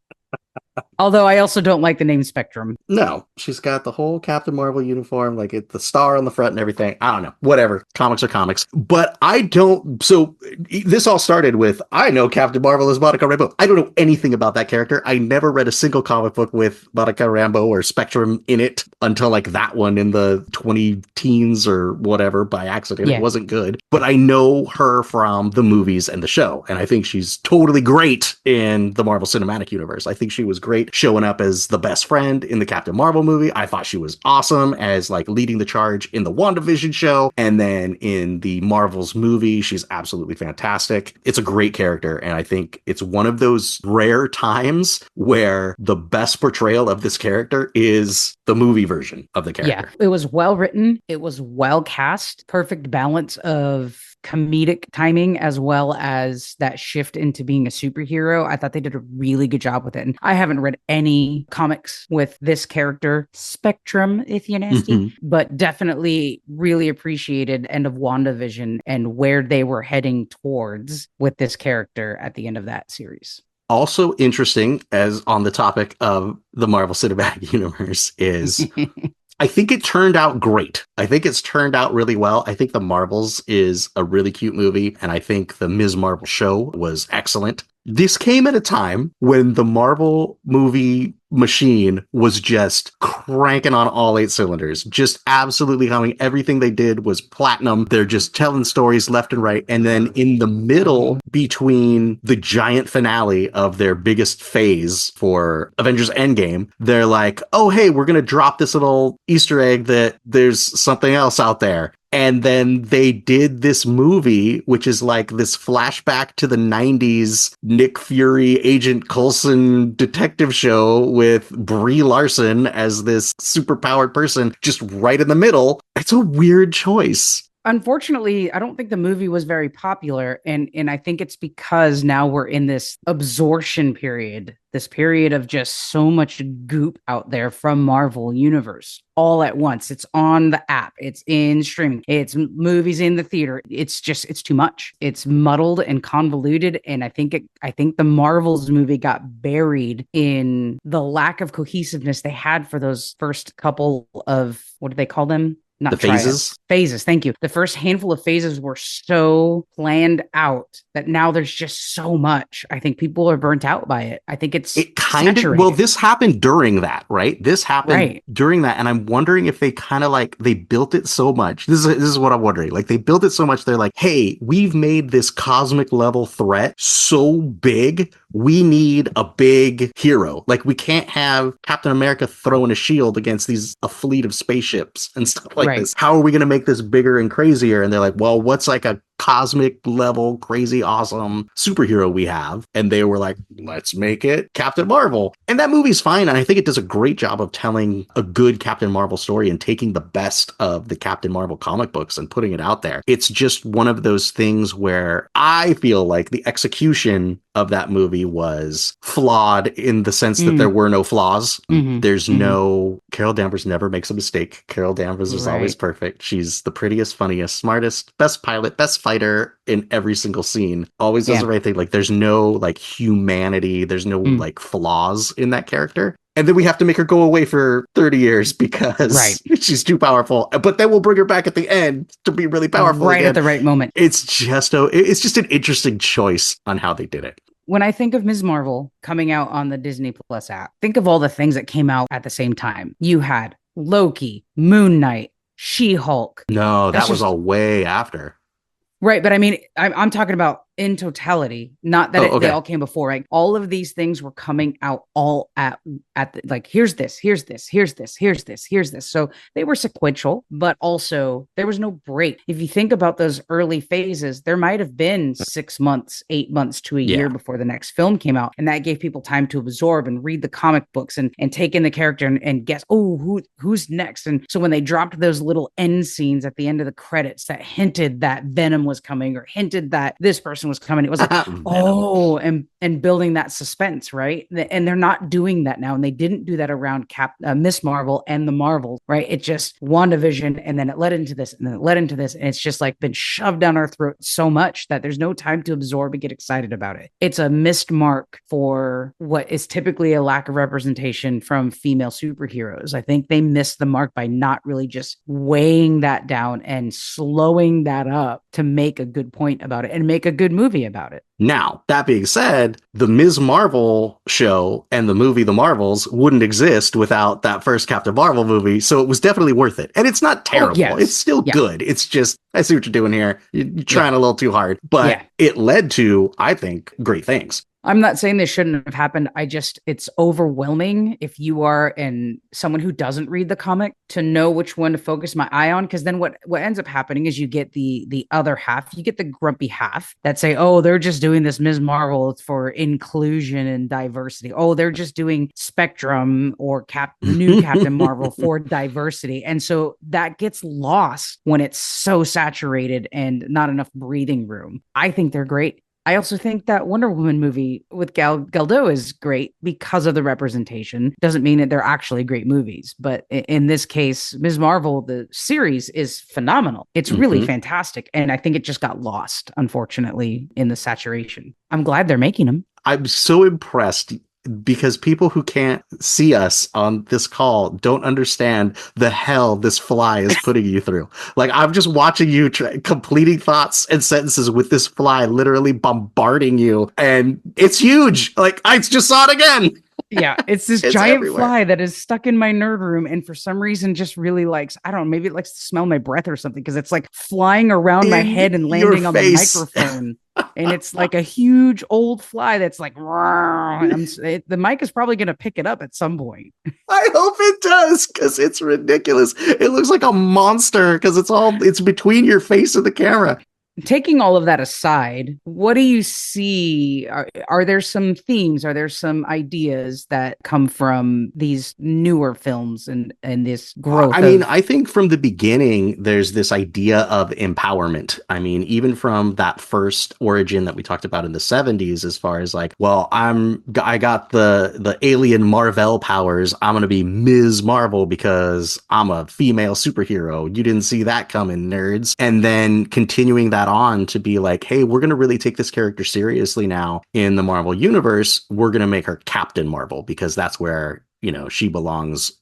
Although I also don't like the name Spectrum. No, she's got the whole Captain Marvel uniform, like the star on the front and everything. I don't know. Whatever. Comics are comics. But I don't. So this all started with, I know Captain Marvel is Monica Rambeau. I don't know anything about that character. I never read a single comic book with Monica Rambeau or Spectrum in it until like that one in the 20 teens or whatever by accident. Yeah. It wasn't good. But I know her from the movies and the show. And I think she's totally great in the Marvel Cinematic Universe. I think she was great showing up as the best friend in the Captain Marvel movie. I thought she was awesome as like leading the charge in the WandaVision show. And then in the Marvels movie, she's absolutely fantastic. It's a great character. And I think it's one of those rare times where the best portrayal of this character is the movie version of the character. Yeah, it was well written. It was well cast. Perfect balance of comedic timing as well as that shift into being a superhero. I thought they did a really good job with it. And I haven't read any comics with this character, Spectrum, if you're nasty, but definitely really appreciated End of WandaVision and where they were heading towards with this character at the end of that series. Also interesting, as on the topic of the Marvel Cinematic Universe, is I think it turned out great. I think it's turned out really well. I think The Marvels is a really cute movie, and I think the Ms. Marvel show was excellent. This came at a time when the Marvel movie machine was just cranking on all 8 cylinders, just absolutely humming. Everything they did was platinum. They're just telling stories left and right. And then in the middle, between the giant finale of their biggest phase for Avengers Endgame, they're like, oh, hey, we're going to drop this little Easter egg that there's something else out there. And then they did this movie, which is like this flashback to the 90s Nick Fury, Agent Coulson detective show with Brie Larson as this superpowered person just right in the middle. It's a weird choice. Unfortunately, I don't think the movie was very popular. And I think it's because now we're in this absorption period, this period of just so much goop out there from Marvel Universe all at once. It's on the app. It's in streaming. It's movies in the theater. It's too much. It's muddled and convoluted. And I think the Marvels movie got buried in the lack of cohesiveness they had for those first couple of, what do they call them? Not the phases. Phases. Thank you. The first handful of phases were so planned out that now there's just so much. I think people are burnt out by it. I think it kind of, well, this happened during that, right? This happened during that. And I'm wondering if they kind of like, they built it so much. This is what I'm wondering. Like they built it so much. They're like, hey, we've made this cosmic level threat so big. We need a big hero. Like we can't have Captain America throwing a shield against a fleet of spaceships and stuff like this. How are we going to make this bigger and crazier? And they're like, well, what's like a cosmic level, crazy, awesome superhero we have? And they were like, let's make it Captain Marvel. And that movie's fine. And I think it does a great job of telling a good Captain Marvel story and taking the best of the Captain Marvel comic books and putting it out there. It's just one of those things where I feel like the execution of that movie was flawed in the sense that there were no flaws. There's no, Carol Danvers never makes a mistake. Carol Danvers is always perfect. She's the prettiest, funniest, smartest, best pilot, best fighter in every single scene. Always does the right thing. Like there's no like humanity. There's no like flaws in that character. And then we have to make her go away for 30 years because she's too powerful. But then we'll bring her back at the end to be really powerful right again. At the right moment. It's just an interesting choice on how they did it. When I think of Ms. Marvel coming out on the Disney Plus app, think of all the things that came out at the same time. You had Loki, Moon Knight, She-Hulk. No, that was all way after. Right. But I mean, I'm talking about in totality, not that they all came before, right? All of these things were coming out all at like, here's this, here's this, here's this, here's this, here's this. So they were sequential, but also there was no break. If you think about those early phases, there might have been 6 months, 8 months to a year before the next film came out. And that gave people time to absorb and read the comic books and take in the character and guess, who's next? And so when they dropped those little end scenes at the end of the credits that hinted that Venom was coming or hinted that this person was coming, it was like, and building that suspense, right? And they're not doing that now. And they didn't do that around Miss Marvel and the Marvels, right? It just WandaVision, and then it led into this, and then it led into this. And it's just like been shoved down our throat so much that there's no time to absorb and get excited about it. It's a missed mark for what is typically a lack of representation from female superheroes. I think they missed the mark by not really just weighing that down and slowing that up to make a good point about it and make a good movie about it. Now, that being said, the Ms. Marvel show and the movie The Marvels wouldn't exist without that first Captain Marvel movie, so it was definitely worth it. And it's not terrible. It's still good. It's just, I see what you're doing here. You're trying a little too hard. But it led to, I think, great things. I'm not saying this shouldn't have happened. It's overwhelming if you are someone who doesn't read the comic to know which one to focus my eye on. Because then what ends up happening is you get the other half, you get the grumpy half that say, oh, they're just doing this Ms. Marvel for inclusion and diversity. Oh, they're just doing Spectrum or new Captain Marvel for diversity. And so that gets lost when it's so saturated and not enough breathing room. I think they're great. I also think that Wonder Woman movie with Gal Gadot is great because of the representation. Doesn't mean that they're actually great movies, but in this case, Ms. Marvel, the series is phenomenal. It's really fantastic. And I think it just got lost, unfortunately, in the saturation. I'm glad they're making them. I'm so impressed because people who can't see us on this call don't understand the hell this fly is putting you through. Like, I'm just watching you completing thoughts and sentences with this fly literally bombarding you, and it's huge. Like, I just saw it again. Yeah, it's this giant everywhere. Fly that is stuck in my nerd room and for some reason just really likes, I don't know, maybe it likes to smell my breath or something because it's like flying around my head and landing on the microphone. And it's like a huge old fly that's like, the mic is probably going to pick it up at some point. I hope it does, because it's ridiculous. It looks like a monster because it's between your face and the camera. Taking all of that aside, what do you see? Are there some themes? Are there some ideas that come from these newer films and this growth? I think from the beginning, there's this idea of empowerment. I mean, even from that first origin that we talked about in the 70s, as far as like, well, I got the alien Mar-Vel powers. I'm going to be Ms. Marvel because I'm a female superhero. You didn't see that coming, nerds. And then continuing that on to be like, hey, we're going to really take this character seriously now in the Marvel universe. We're going to make her Captain Marvel because that's where, she belongs,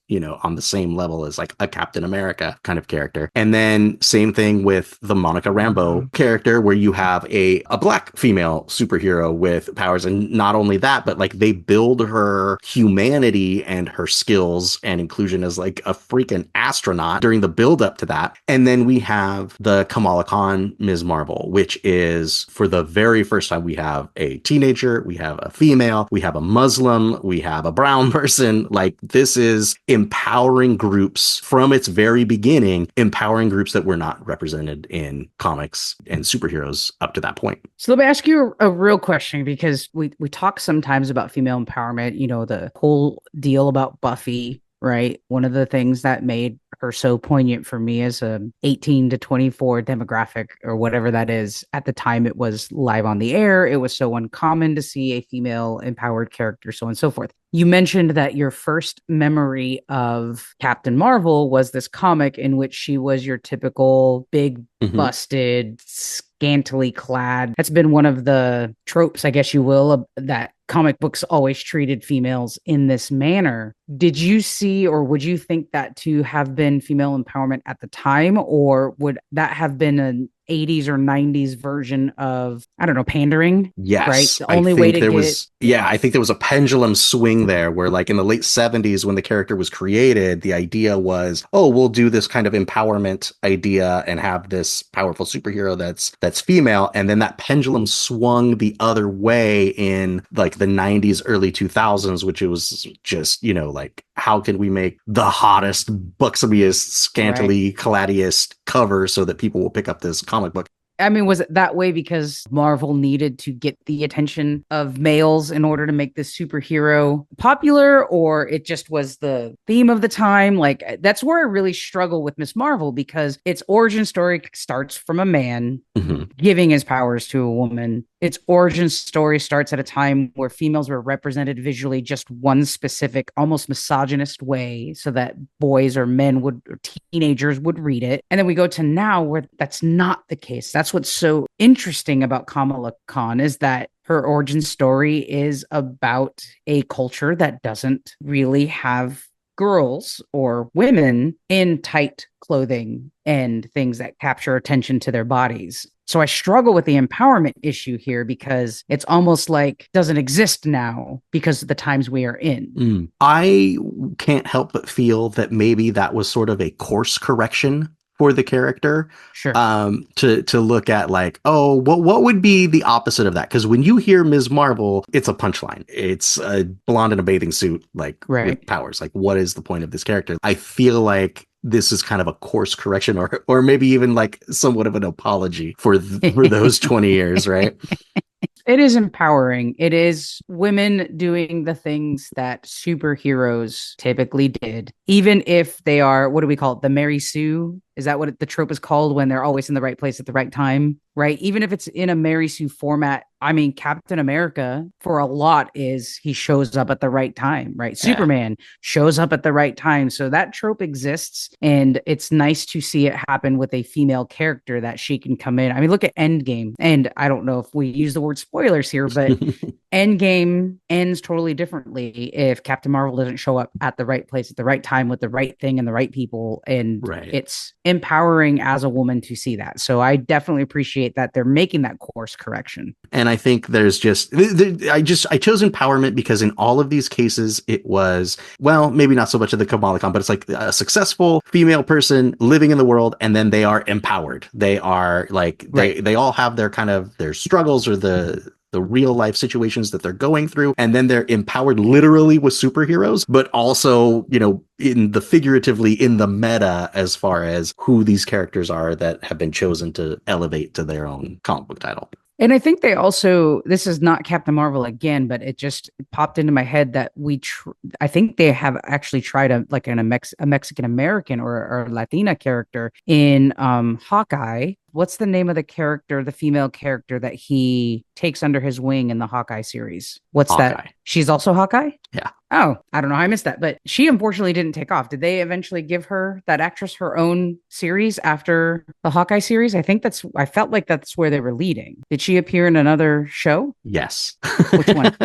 on the same level as like a Captain America kind of character. And then same thing with the Monica Rambeau character, where you have a black female superhero with powers. And not only that, but like they build her humanity and her skills and inclusion as like a freaking astronaut during the build up to that. And then we have the Kamala Khan Ms. Marvel, which is for the very first time we have a teenager, we have a female, we have a Muslim, we have a brown person. Like, this is empowering groups from its very beginning, empowering groups that were not represented in comics and superheroes up to that point. So let me ask you a real question, because we talk sometimes about female empowerment, the whole deal about Buffy, right? One of the things that made her so poignant for me as a 18 to 24 demographic, or whatever that is. At the time it was live on the air, it was so uncommon to see a female empowered character, so on and so forth. You mentioned that your first memory of Captain Marvel was this comic in which she was your typical big, busted, scantily clad. That's been one of the tropes, I guess you will, that comic books always treated females in this manner. Did you see, or would you think that to have been female empowerment at the time, or would that have been an 80s or 90s version of, I don't know, pandering? Yes. Right. The only way to I think there was a pendulum swing there where, like, in the late 70s, when the character was created, the idea was, oh, we'll do this kind of empowerment idea and have this powerful superhero that's female. And then that pendulum swung the other way in like the 90s, early 2000s, which it was just, like, how can we make the hottest, buxomiest, scantily cladiest cover so that people will pick up this comic book? I mean, was it that way because Marvel needed to get the attention of males in order to make this superhero popular, or it just was the theme of the time? Like, that's where I really struggle with Miss Marvel, because its origin story starts from a man giving his powers to a woman. Its origin story starts at a time where females were represented visually just one specific, almost misogynist way, so that boys or men or teenagers would read it. And then we go to now where that's not the case. That's what's so interesting about Kamala Khan, is that her origin story is about a culture that doesn't really have girls or women in tight clothing and things that capture attention to their bodies. So I struggle with the empowerment issue here, because it's almost like it doesn't exist now because of the times we are in. I can't help but feel that maybe that was sort of a course correction for the character. Sure. To look at, like, oh, what would be the opposite of that? Because when you hear Ms. Marvel, it's a punchline. It's a blonde in a bathing suit, like, with powers. Like, what is the point of this character? I feel like this is kind of a course correction, or maybe even like somewhat of an apology for those 20 years, right? It is empowering. It is women doing the things that superheroes typically did, even if they are, what do we call it? The Mary Sue? Is that what the trope is called, when they're always in the right place at the right time? Right. Even if it's in a Mary Sue format. I mean, Captain America for a lot is he shows up at the right time, right? Yeah. Superman shows up at the right time. So that trope exists, and it's nice to see it happen with a female character, that she can come in. I mean, look at Endgame. And I don't know if we use the word spoilers here, but Endgame ends totally differently if Captain Marvel doesn't show up at the right place at the right time with the right thing and the right people. And it's empowering as a woman to see that. So I definitely appreciate that they're making that course correction. And I think there's I chose empowerment because in all of these cases, it was, well, maybe not so much of the Kamala Khan, but it's like a successful female person living in the world, and then they are empowered. They are like, they all have their kind of their struggles, or the real life situations that they're going through. And then they're empowered literally with superheroes, but also, in the figuratively, in the meta, as far as who these characters are that have been chosen to elevate to their own comic book title. And I think they also, this is not Captain Marvel again, but it just popped into my head that I think they have actually tried a Mexican American or Latina character in Hawkeye. What's the name of the character, the female character that he takes under his wing in the Hawkeye series? What's Hawkeye. That? She's also Hawkeye? Yeah. Oh, I don't know how I missed that, but she unfortunately didn't take off. Did they eventually give that actress her own series after the Hawkeye series? I felt like that's where they were leading. Did she appear in another show? Yes. Which one?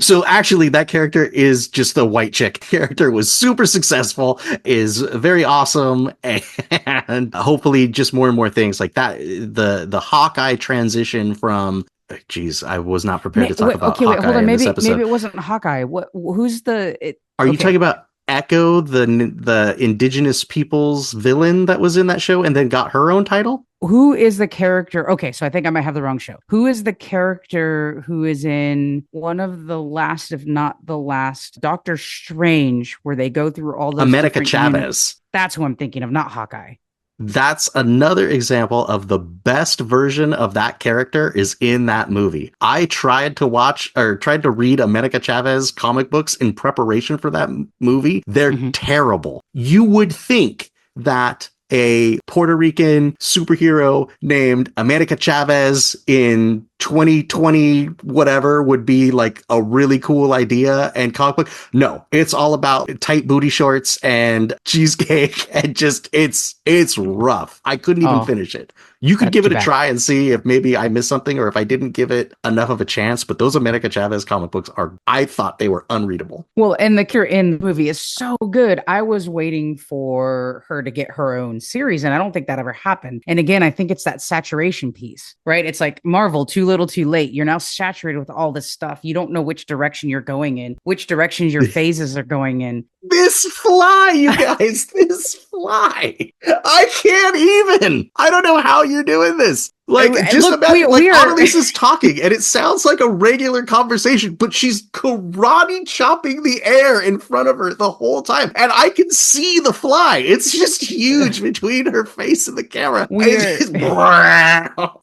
So actually that character is just the white chick. Character was super successful, is very awesome, and hopefully just more and more things like that. The Hawkeye transition from, geez, I was not prepared to talk about Hawkeye hold on. in this episode. Maybe it wasn't Hawkeye. Who's Are you talking about Echo, the indigenous people's villain that was in that show and then got her own title? Who is the character? Okay, so I think I might have the wrong show. Who is the character who is in one of the last, if not the last, Doctor Strange, where they go through all those America Chavez. That's who I'm thinking of, not Hawkeye. That's another example of the best version of that character is in that movie. I tried to read America Chavez comic books in preparation for that movie. They're terrible. You would think that a Puerto Rican superhero named America Chavez in 2020 whatever would be like a really cool idea and comic book. No, it's all about tight booty shorts and cheesecake, and just it's rough. I couldn't even finish it. You could That's give too it a bad. try and see if maybe I missed something or if I didn't give it enough of a chance. But those America Chavez comic books I thought they were unreadable. Well, and the cure in the movie is so good. I was waiting for her to get her own series, and I don't think that ever happened. And again, I think it's that saturation piece, right? It's like Marvel, too little, too late. You're now saturated with all this stuff. You don't know which direction you're going in, which directions your phases are going in. This fly, you guys, this fly. I can't even. I don't know how you're doing this. Like, just Look, imagine, we are Annalise is talking, and it sounds like a regular conversation, but she's karate chopping the air in front of her the whole time, and I can see the fly. It's just huge between her face and the camera. We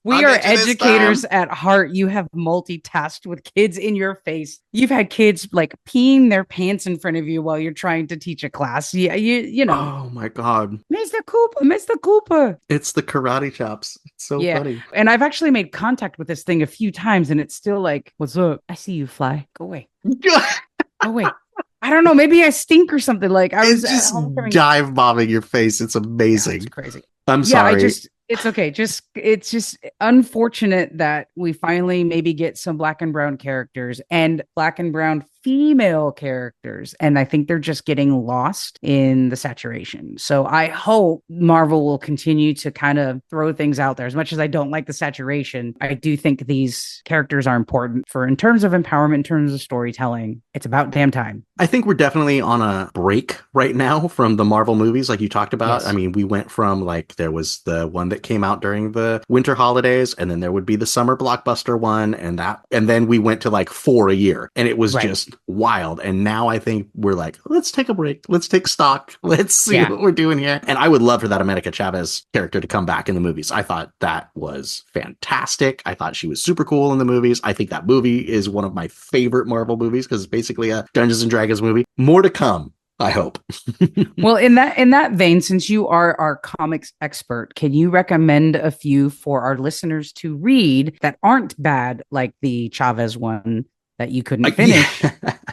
We are educators at heart. You have multitasked with kids in your face. You've had kids like peeing their pants in front of you while you're trying to teach a class. Yeah, you know. Oh my God. Mr. Cooper. It's the karate chops. It's so funny. And I've actually made contact with this thing a few times, and it's still like, what's up? I see you, fly. Go away. Go away. I don't know. Maybe I stink or something. Like I was just dive bombing your face. It's amazing. It's crazy. I'm sorry. It's okay. It's just unfortunate that we finally maybe get some black and brown characters and black and brown female characters. And I think they're just getting lost in the saturation. So I hope Marvel will continue to kind of throw things out there. As much as I don't like the saturation, I do think these characters are important for in terms of empowerment, in terms of storytelling. It's about damn time. I think we're definitely on a break right now from the Marvel movies like you talked about. Yes. I mean, we went from like there was the one that came out during the winter holidays, and then there would be the summer blockbuster one, and then we went to like 4 a year, and it was just wild. And now I think we're like, let's take a break. Let's take stock. Let's see what we're doing here. And I would love for that America Chavez character to come back in the movies. I thought that was fantastic. I thought she was super cool in the movies. I think that movie is one of my favorite Marvel movies because it's basically a Dungeons and Dragons movie. More to come, I hope. Well, in that vein, since you are our comics expert, can you recommend a few for our listeners to read that aren't bad, like the Chavez one that you couldn't finish,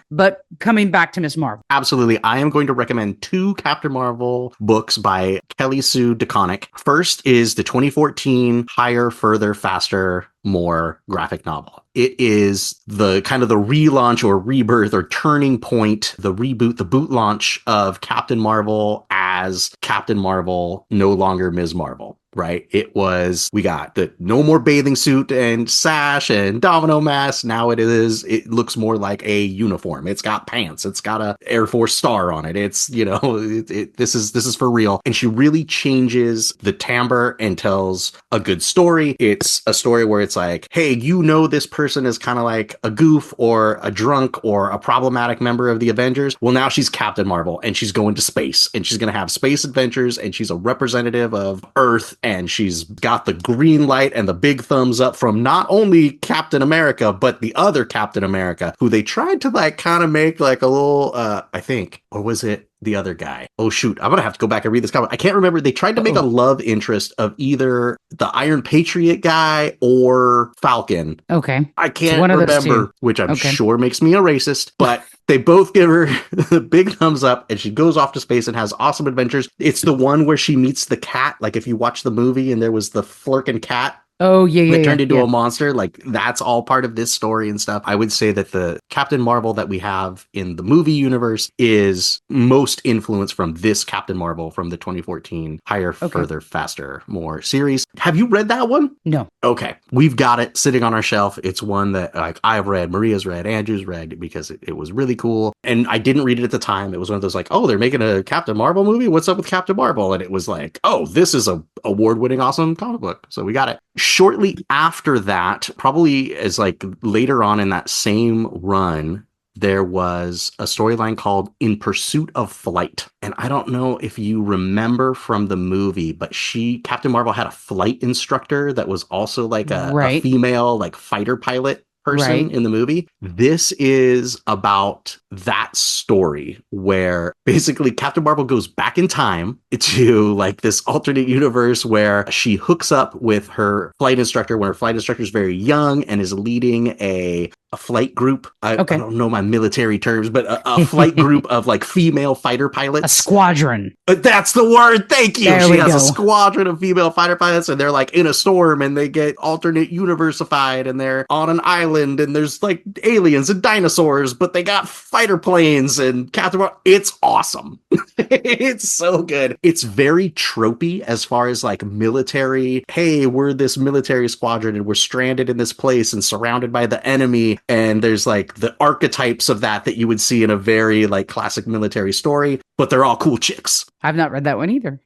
but coming back to Miss Marvel? Absolutely. I am going to recommend 2 Captain Marvel books by Kelly Sue DeConnick. First is the 2014 Higher, Further, Faster, More graphic novel. It is the kind of the relaunch or rebirth or turning point, the reboot, the boot launch of Captain Marvel as Captain Marvel, no longer Ms. Marvel. Right? It was, we got the no more bathing suit and sash and domino mask. Now it looks more like a uniform. It's got pants. It's got a Air Force star on it. It's, this is for real. And she really changes the timbre and tells a good story. It's a story where it's like, hey, this person is kind of like a goof or a drunk or a problematic member of the Avengers. Well, now she's Captain Marvel and she's going to space and she's going to have space adventures and she's a representative of Earth. And she's got the green light and the big thumbs up from not only Captain America, but the other Captain America, who they tried to like kind of make like a little, I think, or was it the other guy? Oh, shoot. I'm going to have to go back and read this comic. I can't remember. They tried to make a love interest of either the Iron Patriot guy or Falcon. Okay. I can't remember, which I'm sure makes me a racist, but they both give her the big thumbs up and she goes off to space and has awesome adventures. It's the one where she meets the cat. Like if you watch the movie and there was the Flurkin cat. Oh, yeah. It turned into a monster. Like that's all part of this story and stuff. I would say that the Captain Marvel that we have in the movie universe is most influenced from this Captain Marvel from the 2014 Higher, Further, Faster, More series. Have you read that one? No. Okay. We've got it sitting on our shelf. It's one that like I've read, Maria's read, Andrew's read because it was really cool. And I didn't read it at the time. It was one of those like, oh, they're making a Captain Marvel movie. What's up with Captain Marvel? And it was like, oh, this is a award-winning awesome comic book. So we got it. Shortly after that, probably as like later on in that same run, there was a storyline called In Pursuit of Flight. And I don't know if you remember from the movie, but Captain Marvel had a flight instructor that was also like a female like fighter pilot person in the movie. This is about that story where basically Captain Marvel goes back in time to like this alternate universe where she hooks up with her flight instructor when her flight instructor is very young and is leading a flight group. I don't know my military terms, but a flight group of like female fighter pilots. A squadron. That's the word. Thank you. There she has a squadron of female fighter pilots, and they're like in a storm, and they get alternate universified, and they're on an island, and there's like aliens and dinosaurs, but they got fighter planes and Captain Marvel. It's awesome. It's so good. It's very tropey as far as like military. Hey, we're this military squadron, and we're stranded in this place and surrounded by the enemy. And there's like the archetypes of that you would see in a very like classic military story, but they're all cool chicks. I've not read that one either.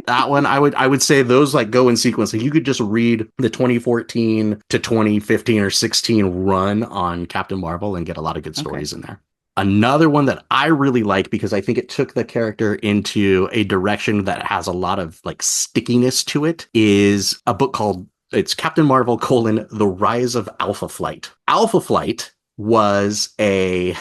That one, I would say those like go in sequence. Like you could just read the 2014 to 2015 or 16 run on Captain Marvel and get a lot of good stories in there. Another one that I really like because I think it took the character into a direction that has a lot of like stickiness to it is a book called it's Captain Marvel: The Rise of Alpha Flight. Alpha Flight was a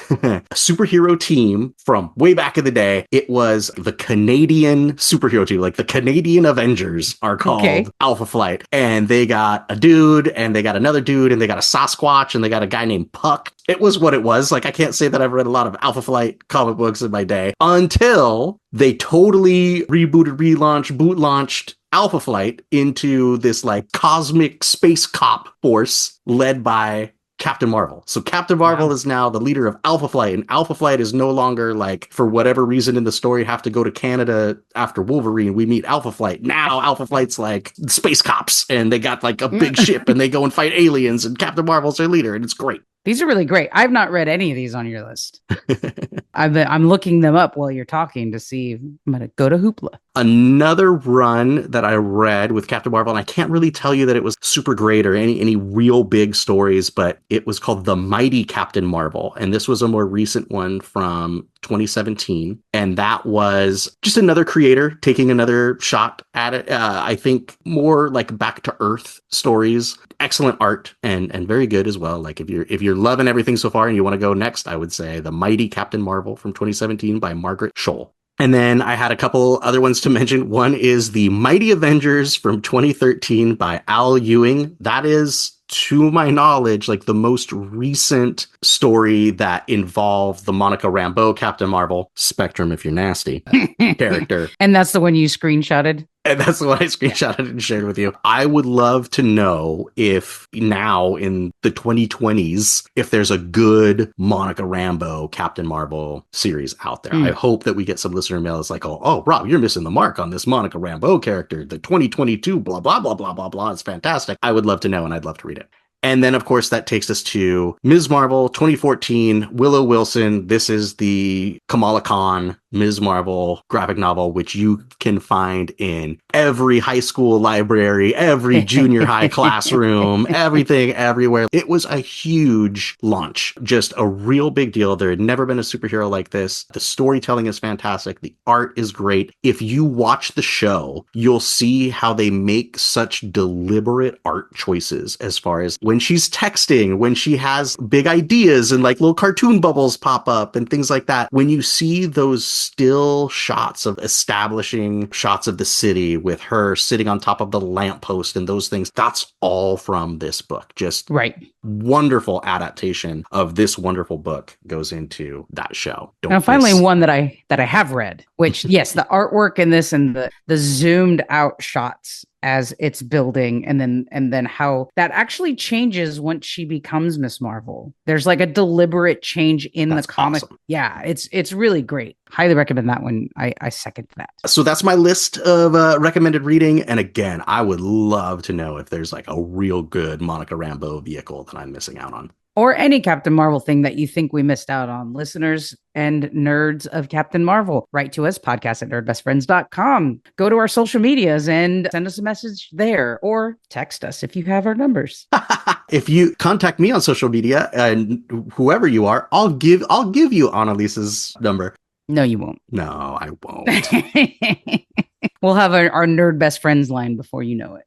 superhero team from way back in the day. It was the Canadian superhero team, like the Canadian Avengers are called Alpha Flight. And they got a dude, and they got another dude, and they got a Sasquatch, and they got a guy named Puck. It was what it was. Like, I can't say that I've read a lot of Alpha Flight comic books in my day until they totally rebooted, relaunched, boot launched Alpha Flight into this like cosmic space cop force led by Captain Marvel. So Captain Marvel is now the leader of Alpha Flight, and Alpha Flight is no longer like, for whatever reason in the story, have to go to Canada after Wolverine. We meet Alpha Flight. Now Alpha Flight's like space cops, and they got like a big ship, and they go and fight aliens, and Captain Marvel's their leader, and it's great. These are really great. I've not read any of these on your list. I'm looking them up while you're talking to see. I'm going to go to Hoopla. Another run that I read with Captain Marvel, and I can't really tell you that it was super great or any real big stories, but it was called The Mighty Captain Marvel. And this was a more recent one from 2017. And that was just another creator taking another shot at it. I think more like back to earth stories, excellent art and very good as well. Like if you're loving everything so far and you want to go next, I would say The Mighty Captain Marvel from 2017 by Margaret Scholl. And then I had a couple other ones to mention. One is The Mighty Avengers from 2013 by Al Ewing. That is, to my knowledge, like the most recent story that involved the Monica Rambeau Captain Marvel, Spectrum if you're nasty, character. And that's the one you screenshotted? And that's the one I screenshotted and shared with you. I would love to know if now in the 2020s, if there's a good Monica Rambeau Captain Marvel series out there. I hope that we get some listener mail that's like, oh, Rob, you're missing the mark on this Monica Rambeau character. The 2022 blah, blah, blah, blah, blah, blah. It's fantastic. I would love to know, and I'd love to read it. And then, of course, that takes us to Ms. Marvel 2014, Willow Wilson. This is the Kamala Khan Ms. Marvel graphic novel, which you can find in every high school library, every junior high classroom, everything, everywhere. It was a huge launch, just a real big deal. There had never been a superhero like this. The storytelling is fantastic. The art is great. If you watch the show, you'll see how they make such deliberate art choices as far as when she's texting, when she has big ideas and like little cartoon bubbles pop up and things like that. When you see those still shots of establishing shots of the city with her sitting on top of the lamppost and those things, that's all from this book. Just wonderful adaptation of this wonderful book goes into that show. Now, finally, one that I have read, which, yes, the artwork in this and the zoomed out shots as it's building, and then how that actually changes once she becomes Miss Marvel. There's like a deliberate change in the comic. Awesome. Yeah, it's really great. Highly recommend that one. I second that. So that's my list of recommended reading. And again, I would love to know if there's like a real good Monica Rambeau vehicle that I'm missing out on. Or any Captain Marvel thing that you think we missed out on. Listeners and nerds of Captain Marvel, write to us, podcast@nerdbestfriends.com. Go to our social medias and send us a message there, or text us if you have our numbers. If you contact me on social media, and whoever you are, I'll give you Annalise's number. No, you won't. No, I won't. We'll have our Nerd Best Friends line before you know it.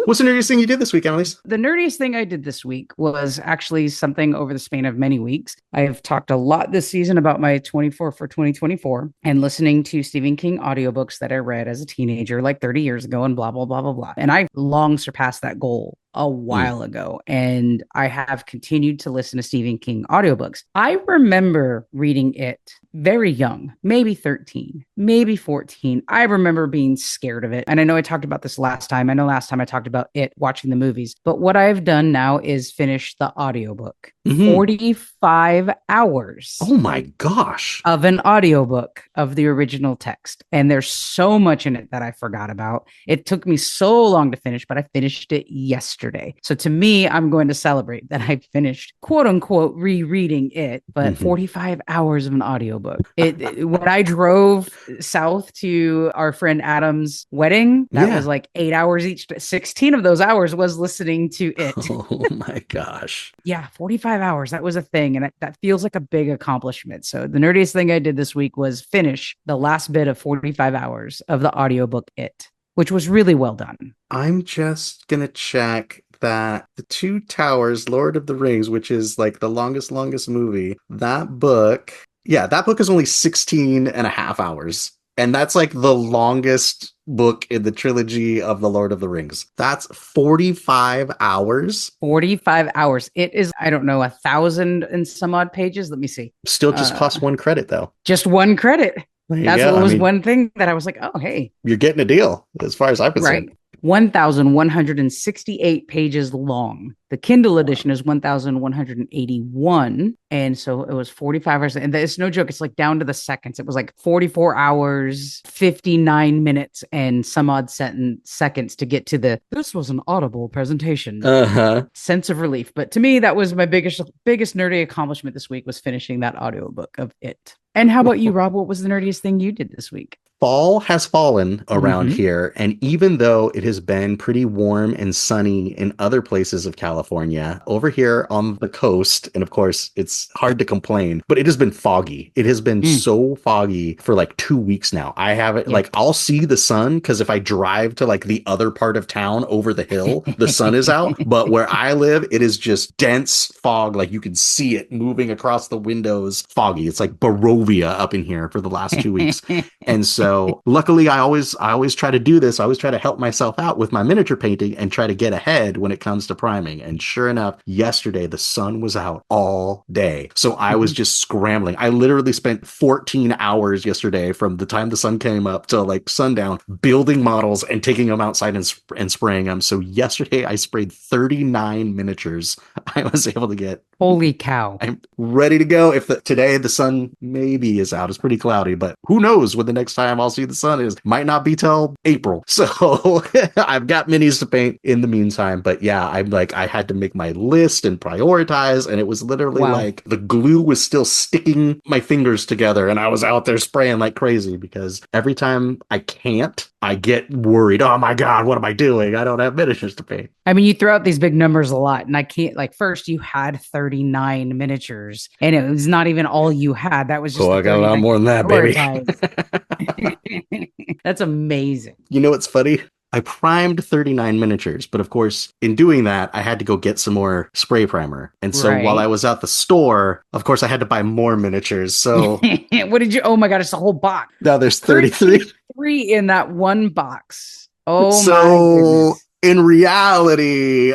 What's the nerdiest thing you did this week, Annalise? The nerdiest thing I did this week was actually something over the span of many weeks. I've talked a lot this season about my 24 for 2024 and listening to Stephen King audiobooks that I read as a teenager, like 30 years ago, and blah, blah, blah, blah, blah. And I long surpassed that goal a while ago. And I have continued to listen to Stephen King audiobooks. I remember reading it very young, maybe 13, maybe 14. I remember being scared of it. And I know I talked about this last time. I know last time I talked about it, watching the movies. But what I've done now is finish the audiobook. 45 hours. Oh my gosh. Of an audiobook of the original text. And there's so much in it that I forgot about. It took me so long to finish, but I finished it yesterday. So to me, I'm going to celebrate that I finished, quote unquote, rereading it, but 45 hours of an audiobook. When I drove south to our friend Adam's wedding, that was like 8 hours each. 16 of those hours was listening to it. Oh my gosh. Yeah, 45 hours. That was a thing. And that feels like a big accomplishment. So the nerdiest thing I did this week was finish the last bit of 45 hours of the audiobook It, which was really well done. I'm just going to check that The Two Towers, Lord of the Rings, which is like the longest movie, that book is only 16 and a half hours. And that's like the longest book in the trilogy of the Lord of the Rings. That's 45 hours. 45 hours. It is, I don't know, 1,000 and some odd pages. Let me see. Still just costs 1 credit, though. Just 1 credit. That's what was one thing that I was like, oh, hey. You're getting a deal, as far as I'm concerned. Right. 1,168 pages long. The Kindle edition is 1,181. And so it was 45 hours. And it's no joke. It's like down to the seconds. It was like 44 hours, 59 minutes, and some odd seconds to get to this was an audible presentation. Sense of relief. But to me, that was my biggest nerdy accomplishment this week, was finishing that audiobook of It. And how about you, Rob? What was the nerdiest thing you did this week? Fall has fallen around here, and even though it has been pretty warm and sunny in other places of California, over here on the coast, and of course it's hard to complain, but it has been foggy. It has been so foggy for like 2 weeks now. I haven't like, I'll see the sun because if I drive to like the other part of town over the hill, the sun is out, but where I live, it is just dense fog. Like you can see it moving across the windows, foggy. It's like Barovia up in here for the last 2 weeks. And so luckily I always try to do this. I always try to help myself out with my miniature painting and try to get ahead when it comes to priming. And sure enough, yesterday the sun was out all day. So I was just scrambling. I literally spent 14 hours yesterday from the time the sun came up till like sundown building models and taking them outside and spraying them. So yesterday I sprayed 39 miniatures. I was able to get. Holy cow. I'm ready to go. If today the sun maybe is out. It's pretty cloudy, but who knows when the next time I'll see the sun is. Might not be till April. So I've got minis to paint in the meantime. But yeah, I had to make my list and prioritize. And it was literally like the glue was still sticking my fingers together. And I was out there spraying like crazy because every time I can't, I get worried. Oh my God, what am I doing? I don't have miniatures to paint. I mean, you throw out these big numbers a lot, and I can't, like, first you had 39 miniatures, and it was not even all you had. That was just. Oh, I got a lot more than that, baby. That's amazing. You know what's funny? I primed 39 miniatures, but of course, in doing that, I had to go get some more spray primer. And so while I was at the store, of course, I had to buy more miniatures. So what did you? Oh my God, it's a whole box. Now there's 33. 33 in that one box. Oh so, my goodness. In reality,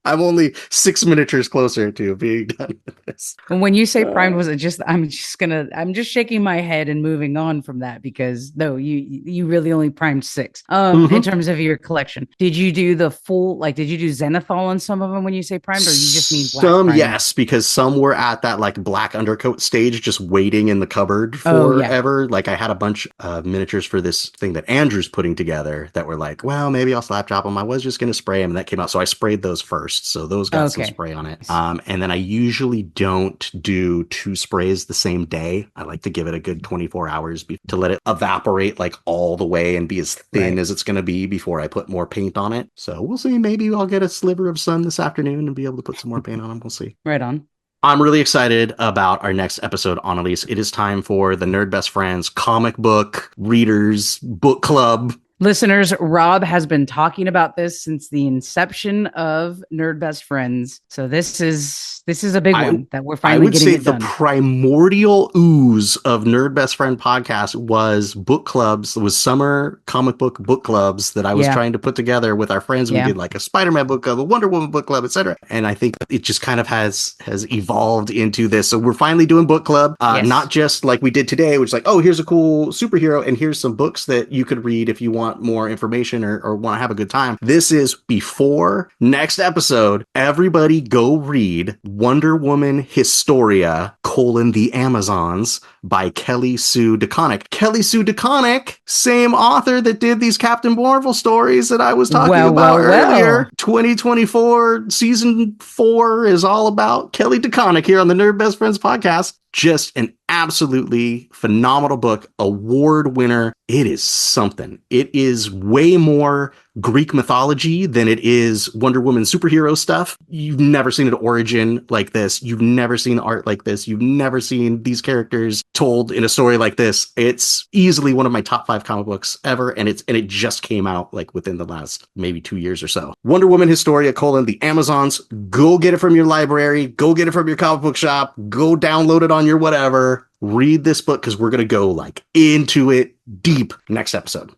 I'm only 6 miniatures closer to being done with this. And when you say primed, was it just, I'm just shaking my head and moving on from that because no, you really only primed 6 in terms of your collection. Did you do the full, like, did you do zenithal on some of them when you say primed, or you just mean black some primed? Yes, because some were at that like black undercoat stage, just waiting in the cupboard forever. Like I had a bunch of miniatures for this thing that Andrew's putting together that were like, well, maybe I'll slap drop them. I was just going to spray them, and that came out. So I sprayed those first. So those got some spray on it. And then I usually don't do 2 sprays the same day. I like to give it a good 24 hours to let it evaporate like all the way and be as thin as it's going to be before I put more paint on it. So we'll see. Maybe I'll get a sliver of sun this afternoon and be able to put some more paint on them. We'll see. Right on. I'm really excited about our next episode on Analese. It is time for the Nerd Best Friends comic book readers book club Listeners, Rob has been talking about this since the inception of Nerd Best Friends. So this is a big one that we're I finally would getting say it the done. primordial ooze of Nerd Best Friend podcast was book clubs. It was summer comic book clubs that I was trying to put together with our friends. We did like a Spider-Man book club, a Wonder Woman book club, etc. And I think it just kind of has evolved into this. So we're finally doing book club, not just like we did today, which is like, oh, here's a cool superhero and here's some books that you could read if you want more information or want to have a good time. This is before next episode. Everybody go read Wonder Woman Historia, the Amazons by Kelly Sue DeConnick. Kelly Sue DeConnick, same author that did these Captain Marvel stories that I was talking about earlier. 2024 season 4 is all about Kelly DeConnick here on the Nerd Best Friends podcast. Just an absolutely phenomenal book, award winner. It is something. It is way more Greek mythology than it is Wonder Woman superhero stuff. You've never seen an origin like this. You've never seen art like this. You've never seen these characters told in a story like this. It's easily one of my top 5 comic books ever, and it just came out like within the last maybe 2 years or so. Wonder Woman Historia: the Amazons. Go get it from your library. Go get it from your comic book shop. Go download it on your whatever. Read this book because we're going to go like into it deep next episode.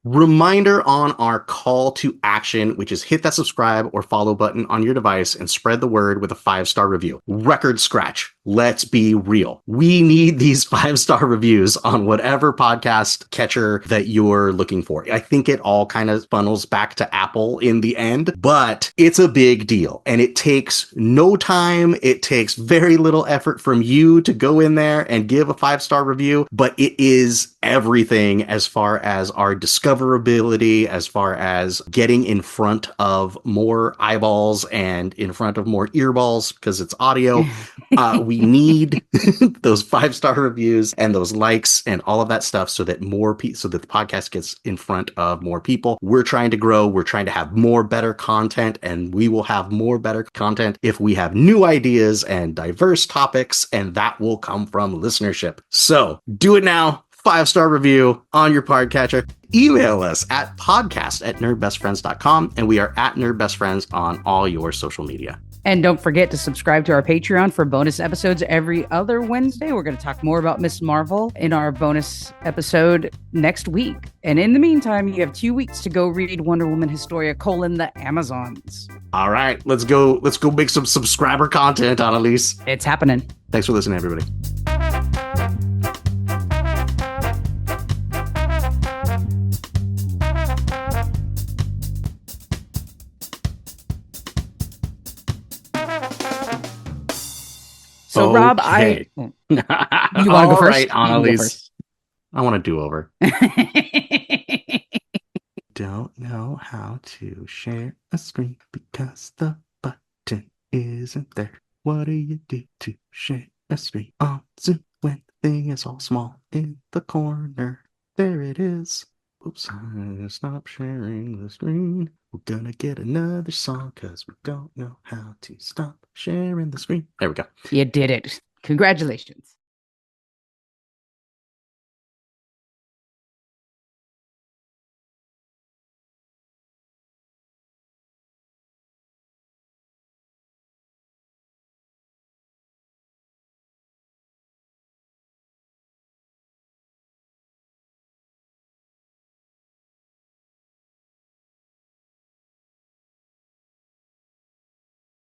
Reminder on our call to action, which is hit that subscribe or follow button on your device and spread the word with a 5-star review. Record scratch. Let's be real. We need these 5-star reviews on whatever podcast catcher that you're looking for. I think it all kind of funnels back to Apple in the end, but it's a big deal and it takes no time. It takes very little effort from you to go in there and give a 5-star review, but it is everything as far as our discoverability, as far as getting in front of more eyeballs and in front of more earballs because it's audio. We need those 5-star reviews and those likes and all of that stuff so that so that the podcast gets in front of more people. We're trying to grow. We're trying to have more better content, and we will have more better content if we have new ideas and diverse topics, and that will come from listenership. So do it now. 5-star review on your podcatcher. Email us at podcast@nerdbestfriends.com, and we are at nerdbestfriends on all your social media. And don't forget to subscribe to our Patreon for bonus episodes every other Wednesday. We're going to talk more about Miss Marvel in our bonus episode next week. And in the meantime, you have 2 weeks to go read Wonder Woman Historia: the Amazons. All right, let's go make some subscriber content, Analese. It's happening. Thanks for listening, everybody. So, okay. Rob, you want to go first? All right, Annalise. I want a do-over. Don't know how to share a screen because the button isn't there. What do you do to share a screen on Zoom when the thing is all small in the corner? There it is. Oops, I stopped sharing the screen. We're gonna get another song because we don't know how to stop sharing the screen. There we go. You did it. Congratulations.